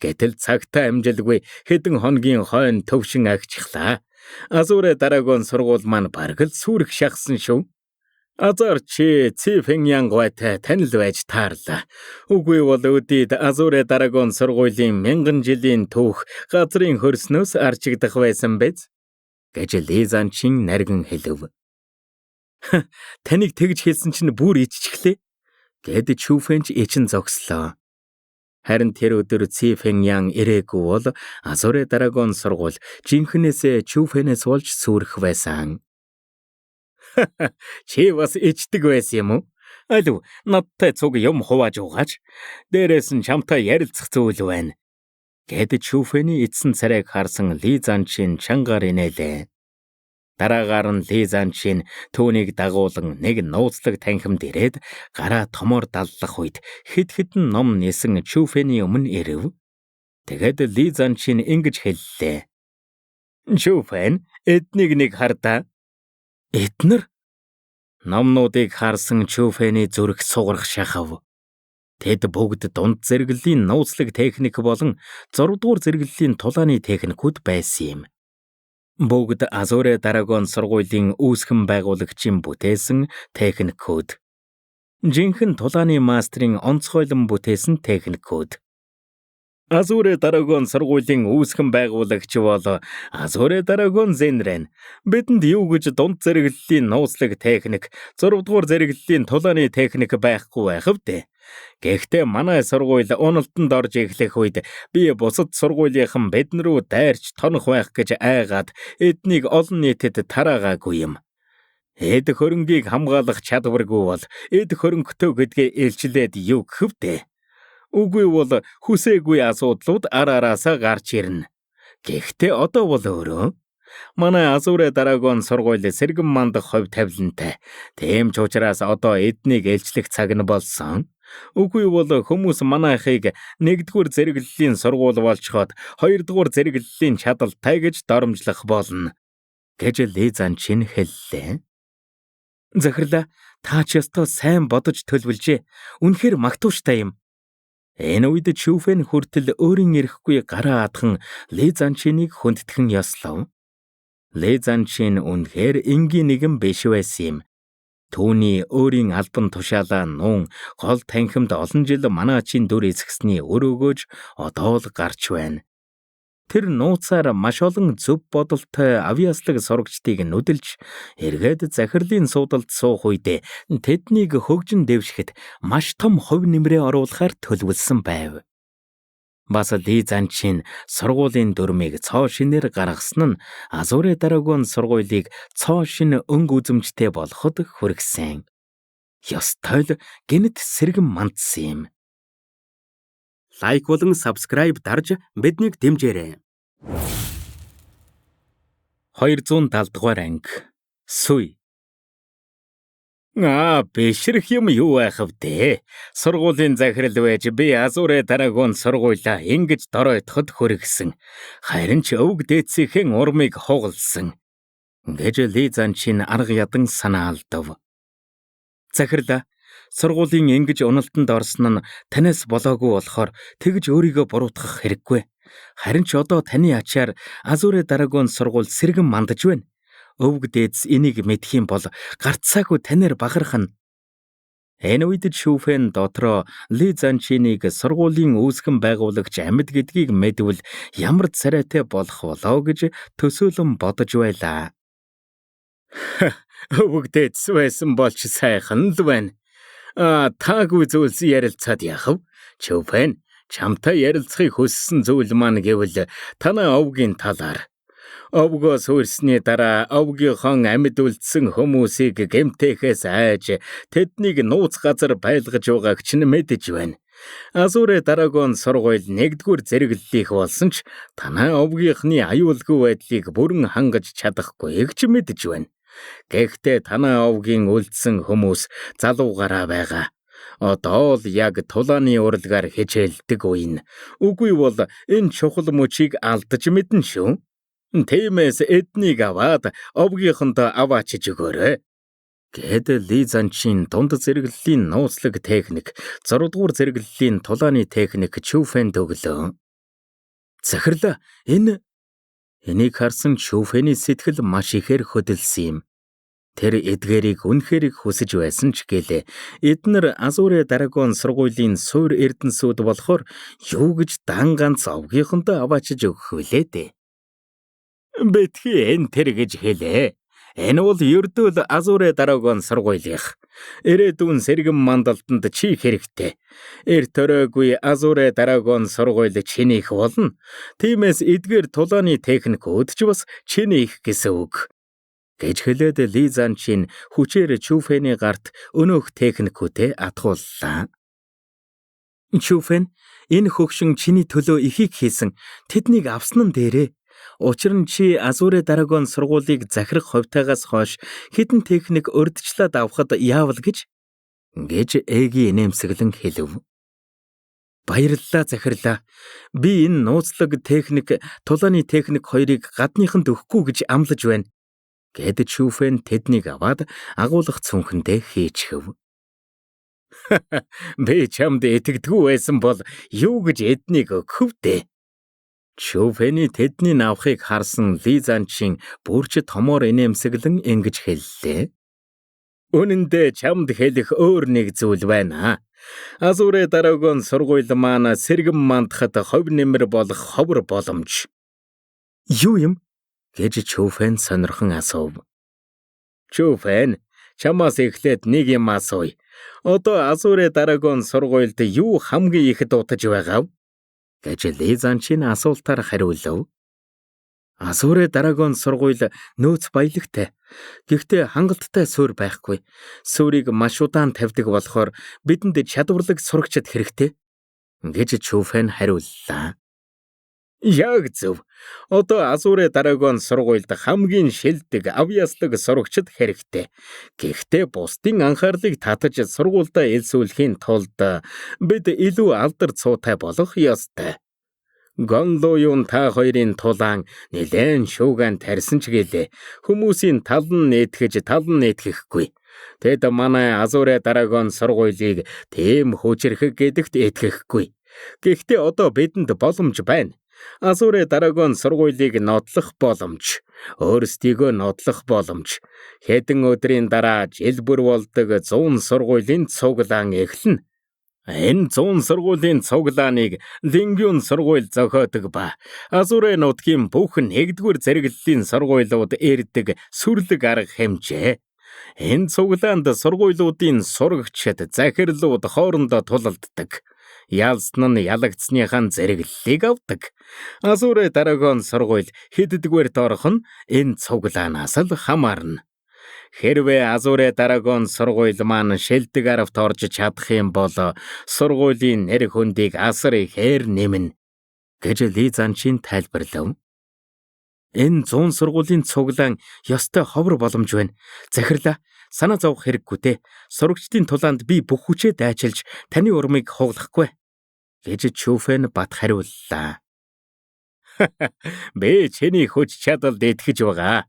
Гэтэл цагтаа амжилгүй хэдэн хоногийн хойно төвшин агчихлаа. Азуре Дарагон сургууль маань бараг л сүрэх шахсан шүү. Азар чи Цифэн гойтой танил байж таарлаа. Үгүй бол өдийд Азуре Дарагон сургуулийн 1000 жилийн түүх газрын хөрснөөс арчигдах байсан биз? Гэж Ли Занчин наргин хэлв. Таныг тэгж хэлсэн чинь бүр иччихлээ. Гэд Чүфэнч ичин зогслоо. Харин тэр өдөр Цифэн ирээгүй бол Азуре Дарагон сургууль жинхнээсээ Чүфэнээс болж сүрэх байсан. Чи бас ичдэг байсан юм уу? Алив надтай цуг юм хувааж угааж. Дээрээс нь чамтай ярилцах зүйл байна. Гэд Чүфэний эцсэн царайг харсан Ли Занчин чангаар инээлээ. Дараагаар нь Ли Занчин түүнийг дагуулan нэг нууцлаг танхимд ирээд гараа томоор даллах үед хэд хэдэн ном нисэн Чүфэний өмнө ирэв. Тэгэд Ли Занчин ингэж хэллээ. Чүфэн, эднийг нэг хардаа. Эднэр? Номнуудыг харсан Чүфэний зүрх сугарах шахав. Тэд бүгд дунд зэрэглэлийн нууцлаг техник болон 6 дугаар зэрэглэлийн тулааны техникүүд байсан юм. Бүгд Азуре Дарагон сургуулийн үүсгэн байгуулагчийн бүтээсэн техникүүд. Жинхэнэ тулааны мастрын онцгойлон бүтээсэн техникүүд. Азуре Дарагон сургуулийн үүсгэн байгуулагч бол Азуре Дарагон Зенрэн. Бидэнд юу гэж дунд зэрэглэлийн нууцлаг техник, 6 дугаар зэрэглэлийн тулааны техник байхгүй байх вдэ. Гэхдээ манай сургууль уналтанд орж эхлэх үед би бусад сургуулийнхан биднэрүү дайрч тонох байх гэж айгаад эднийг олон нийтэд тараагаагүй юм. Эд хөрөнгийг хамгаалах чадваргүй бол эд хөрөнгөтэй гэдгээ илчлээд юу гэвдэ. Үгүй бол хүсээгүй асуудлууд араараасаа гарч ирнэ. Гэхдээ одоо бол өөрөө манай Азуре Дарагон сургууль сэргэн мандах хувь тавилантай. Тийм ч учраас одоо эднийг илчлэх цаг нь болсон. Үгүй бол хүмүүс манайхыг 1-р зэрэглэлийн сургууль болцоход 2-р зэрэглэлийн чадалтай гэж доромжлох болно. Гэж Ли Занчин хэллээ. Захирлаа, та ч ёстой сайн бодож төлөвлөжээ. Үнэхээр магтууштай юм. Энэ үед Чүфэн хүртэл өөрийн ирэхгүй гараа адхан Ли Занчиныг хүндтгэн ёслов. Ли Занчин үнэхээр энгийн нэгэн биш байсан юм. Түүний өөрийн албан тушаалаа нуун гол танхимд олон жил манаачин дүр эзэгсний өр өгөөж одоо л гарч байна. Тэр нууцаар маш олон зөв бодолтой авьяаслаг сурагчдыг нүдэлж эргээд захирлын суудалд суух үедээ тэднийг хөгжин дэвшихэд маш том хувь нэмрээ оруулахаар төлөвлөсөн байв. Бас Ли Занчин сургуулийн дүрмийг цоо шинээр гаргасан нь Азуре Дарагон сургуулийг цоо шин өнгө үзэмжтэй болоход хүргэсэн. Ёстой л гэнэт сэргэн мандсан юм. Лайк болон subscribe дарж биднийг дэмжээрэй. 270 дугаар анги. Сүй. Бишрэх юм юу байх вэ? Сургуулийн захирал байж би Азуре Дарагон сургуулаа ингэж доройтоход хүргэсэн. Харин ч өвг дээдсийн урмыг хугалсан. Гэж Ли Занчин арга ядан санаа алдав. Захирал, сургуулийн ингэж уналтанд орсон нь танаас болоогүй болохоор тэгж өөрийгөө буруутгах хэрэггүй. Харин ч одоо таны ачаар Азуре Дарагон сургууль сэргэн мандаж байна. Өвг дээдс энийг мэдэх юм бол гарцаагүй танаар бахархна. Энэ үед Чүфэн дотроо Ли Занчиныг сургуулийн үүсгэн байгуулагч амьд гэдгийг мэдвэл ямар царайтай болох болоо гэж төсөөлөн бодож байлаа. Өвг дээдс байсан болж сайхан л байна. Таагүй зүйлс ярилцаад яах вэ? Чүфэн, чамтай ярилцахыг хүссэн зүйл маань гэвэл танай овгийн талаар. Овгоос үрсний дараа овгийнхон амьд үлдсэн хүмүүсийг гэмтээхээс айж тэднийг нууц газар байлгаж байгааг ч мэдэж байна. Азуре Дарагон сургууль 1-р зэрэглэлийнх болсон ч танай овгийнхны аюулгүй байдлыг бүрэн хангаж чадахгүйг ч мэдэж байна. Гэхдээ танай овгийн үлдсэн хүмүүс залуугаараа байгаа. Одоо л яг тулааны урлагаар хичээлдэг үе. Үгүй бол энэ чухал мөчийг алдаж мэднэ шүү. Тиймээс эднийг аваад овгийнхондоо аваачиж өгөөрэй. Гэд Ли Занчин дунд зэрэглэлийн нууцлаг техник, 6-р зэрэглэлийн тулааны техник Чүфэнд өглөө. Захирал, энийг харсан Чүфэний сэтгэл маш ихээр хөдөлсөн юм. Тэр эдгээрийг үнэхээр хүсэж байсан ч гэлээ. Эднэр Азуре Дарагон сургуулийн суур эрдэнсүүд болохоор юу гэж дан ганц овгийнхондоо аваачиж өгөх вүлээ дээ. Бэтгий энэ тэр гэж хэлээ. Энэ бол ердөө Азуре Дарагон сургуулийнх. Ирээдүйн сэргэн мандалтанд чи хэрэгтэй. Эрт өрөөгүй Азуре Дарагон сургууль чинийх болно. Тиймээс эдгээр тулааны техникүүд ч бас чинийх гэсэн үг. Гэж хэлээд Ли Занчин хүчээр Чүфэний гарт өнөөх техникүүтэй атгууллаа. Чүфэн, энэ хөгшин чиний төлөө ихийг хийсэн. Тэднийг авсан нь дээрээ. Учир нь чи Азуре Дарагон сургуулийг захирах хувьтайгаас хойш хэдэн техник урдчлаад авахд яавал гэж ээгийн инээмсэглэн хэлв. Баярлалаа захирлаа. Би энэ нууцлаг техник, тулааны техник хоёрыг гадныханд өгөхгүй гэж амлаж байна. Гэд Чүфэн тэднийг аваад агуулгах цүнхэндээ хийчихв. Би чамд итгэдэггүй байсан бол юу гэж эднийг өгөх вэ? Чүфэний тэдний авахыг харсан Ли Занчин бүрч томоор инээмсэглэн ингэж хэллээ. Үнэн дээр чамд хэлэх өөр нэг зүйл байна. Азуре Дарагон сургууль маань сэргэн мандахад хувь нэмэр болох ховор боломж. Юу юм? Гэж Чүфэн сонирхон асуув. Чүфэн, чамаас эхлээд нэг юм асууя. Одоо Азуре Дарагон сургуульд юу хамгийн их дутаж байгаа вэ? Гэж Ли Занчин асуултаар хариулв. Азуре Дарагон сургууль нөөц баялагтай. Гэхдээ хангалттай суурь байхгүй. Суурийг маш удаан тавьдаг болохоор бидэнд чадварлаг сурагчид хэрэгтэй. Гэж Чүфэн хариуллаа. Яг зөв. Одоо Азуре Дарагон сургуульд хамгийн шилдэг авьяаслаг сурагчид хэрэгтэй. Гэхдээ бусдын анхаарлыг татаж сургуульдаа элсүүлэхийн тулд бид илүү алдар цуутай болох ёстой. Гонлоюун та хоёрын тулаан нэлээд шууган тарьсан ч гэлээ. Хүмүүсийн тал нь нээтгэхгүй. Тэд манай Азуре Дарагон сургуулийг тийм хүчрэх гэдэгт итгэхгүй. Гэхдээ одоо бидэнд боломж байна. Азуре Дарагон сургуулийг нотлох боломж, өөрсдийгөө нотлох боломж. Хэдэн өдрийн дараа жил бүр болдог 100 сургуулийн цуглаан эхэлнэ. Энэ 100 сургуулийн цуглааныг Лингюн сургууль зохиодог ба Азуре нутгийн бүх 1-р зэрэглэлийн сургуулиуд ирдэг сүрлэг арга хэмжээ. Энэ цуглаанд сургуулиудын сурагчид, захирлууд хоорондоо тулалддаг. Ялсан нь ялагдсныхаа зэрэглэлийг авдаг. Азуре Дарагон сургууль хэддэгвэрт орох нь энэ цуглаанаас л хамаарна. Хэрвээ Азуре Дарагон сургууль маань шилдэг аравт орж чадах юм бол сургуулийн нэр хүндийг асар ихээр нэмнэ гэж Ли Занчин тайлбарлав. Энэ 100 сургуулийн цуглаан ёстой ховор боломж байна. Захирлаа, санаа зовох хэрэггүй дээ. Сурагчдын тулаанд би бүх хүчээ дайчилж таны урмыг хуглахгүй гэж Чүфэн бат хариуллаа. Би чиний хүч чадалд итгэж байгаа.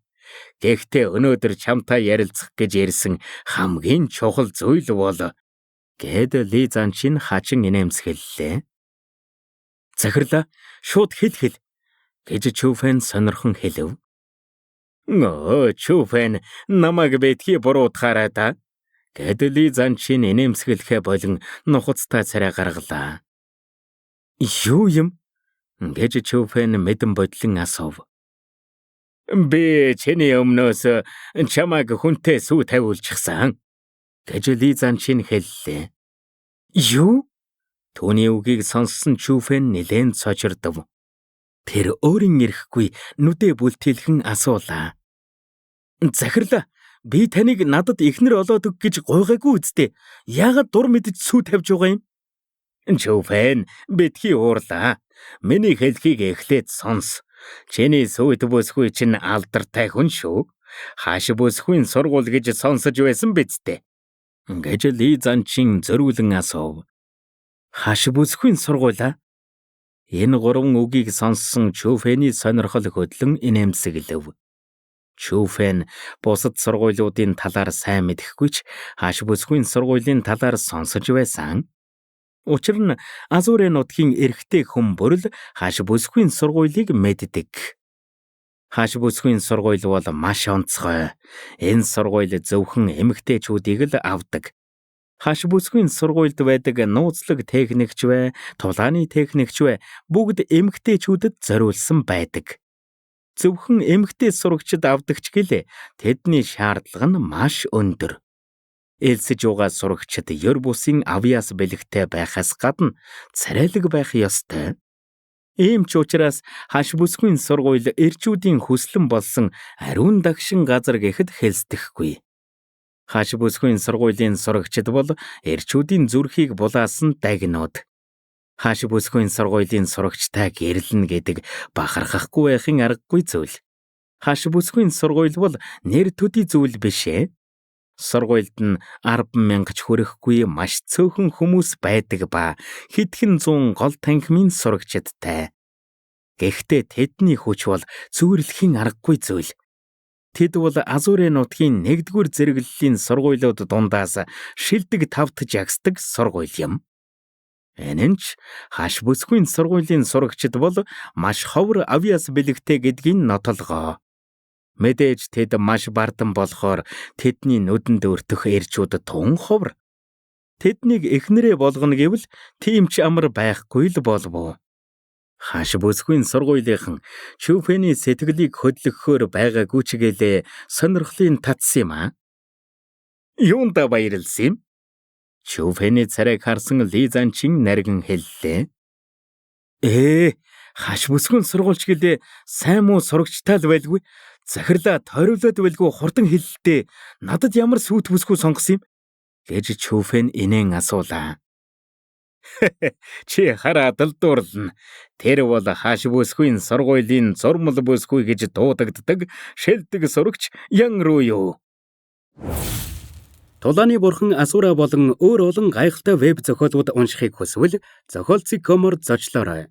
Гэхдээ өнөөдөр чамтай ярилцах гэж ирсэн хамгийн чухал зүйл бол гэд Ли Занчин хачин инээмсэглэлээ. Захирлаа, шууд хэл гэж Чүфэн сонирхон хэлв. Чүфэн, намайг битгий буруутгаарай да. Гэд Ли Занчин инээмсэглэхэ болон нухацтай царай гаргалаа. Юу юм? Гэж Чүфэн мэдэн бодлон асуув. Би чиний өмнөөс чамайг хүнтэй сүү тавиулчихсан гэж Ли Занчин хэллээ. Юу? Түүний үгийг сонссон Чүфэн нэлээд цочирдов. Тэр өөрийн ирэхгүй нүдэ бүлтэлхэн асуулаа. Захирлаа, би таныг надад ихнэр олоод өг гэж гуйгаагүй үсттэй. Яагаад дур мэдж сүү тавьж байгаа юм? Чүфэн, битгий уурлаа. Миний хэлхийг эхлээд сонс. Чиний сүйт бүсгүй чинь алдартай хүн шүү. Хааш бүсгүй сургууль гэж сонсож байсан биз дээ. Гэж Ли Занчин зөрүүлэн асуув. Хааш бүсгүй сургууль? Энэ гурван үгийг сонссон Чүфэний сонирхол хөдлөн инээмсэглэв. Чүфэн бусад сургуулиудын талаар сайн мэдэхгүй ч хааш бүсгүй сургуулийн талаар сонсож байсан. Учир нь Азуре нутгийн эрэгтэй хүн бүрл хааш бүсгүй сургуулийг мэддэг. Хааш бүсгүй сургууль бол маш онцгой. Энэ сургууль зөвхөн эмэгтэйчүүдийг л авдаг. Хааш бүсгүй сургуульд байдаг нууцлаг техникч бай, тулааны техникч бай, бүгд эмэгтэйчүүдэд зориулсан байдаг. Зөвхөн эмэгтэй сурагчид авдаг ч гэлээ тэдний шаардлага нь маш өндөр. Ээлсэж байгаа сурагчид ёр бусын авьяас бэлэгтэй байхаас гадна царайлаг байх ёстой. Ийм ч учраас хааш бүсгүй сургууль эрчүүдийн хүслэн болсон ариун дагшин газар гэхэд хэлсдэхгүй. Хааш бүсгүй сургуулийн сурагчид бол эрчүүдийн зүрхийг булаасан дагнууд. Хааш бүсгүй сургуулийн сурагчтай гэрлэн гэдэг бахархахгүй байхын аргагүй зүйл. Хааш бүсгүй сургууль бол нэр төдий зүйл биш ээ. Сургуульд нь 10,000 ч хүрэхгүй маш цөөхөн хүмүүс байдаг ба хэдхэн зуун гол танхимын сурагчидтай. Гэхдээ тэдний хүч бол зүйрлэхийн аргагүй зүйл. Тэд бол Азуре нутгийн 1-р зэрэглэлийн сургуулиуд дундаас шилдэг тавт жагсдаг сургууль юм. Энэ нь ч хааш бүсгүй сургуулийн сурагчид бол маш ховор авьяас бэлэгтэй гэдгийг нотолгоо. Мэдээж тэд маш бардан болохоор тэдний нүдэнд өртөх эрчүүд тун ховор. Тэднийг эхнэрээ болгоно гэвэл тийм ч амар байхгүй л болов. Хааш бүсгүй сургуулийнхан Чүфэний сэтгэлийг хөдлөхөөр байгаагүй ч гэлээ сонирхлын татсан юм аа. Юунда баярлсан юм? Чүфэний царайг харсан Ли Занчин наргин хэллээ. Хааш бүсгүй сургуульч гэлээ сайн муу сурагчтай л байлгүй. Захирлаа тойруулаад байлгүй хурдан хэллээ. Надад ямар сүйт бүсгүй сонгосон юм? Гэж Чүфэн инээн асуулаа. Чи хараад л дурлна. Тэр бол хааш бүсгүй сургуулийн зурмал бүсгүй гэж дуудагддаг шилдэг сурагч Ян руу юу? Тулааны бурхан Асура болон өөр олон гайхалтай веб зохиолууд уншихыг хүсвэл зохиолцыг комор зочлоорой.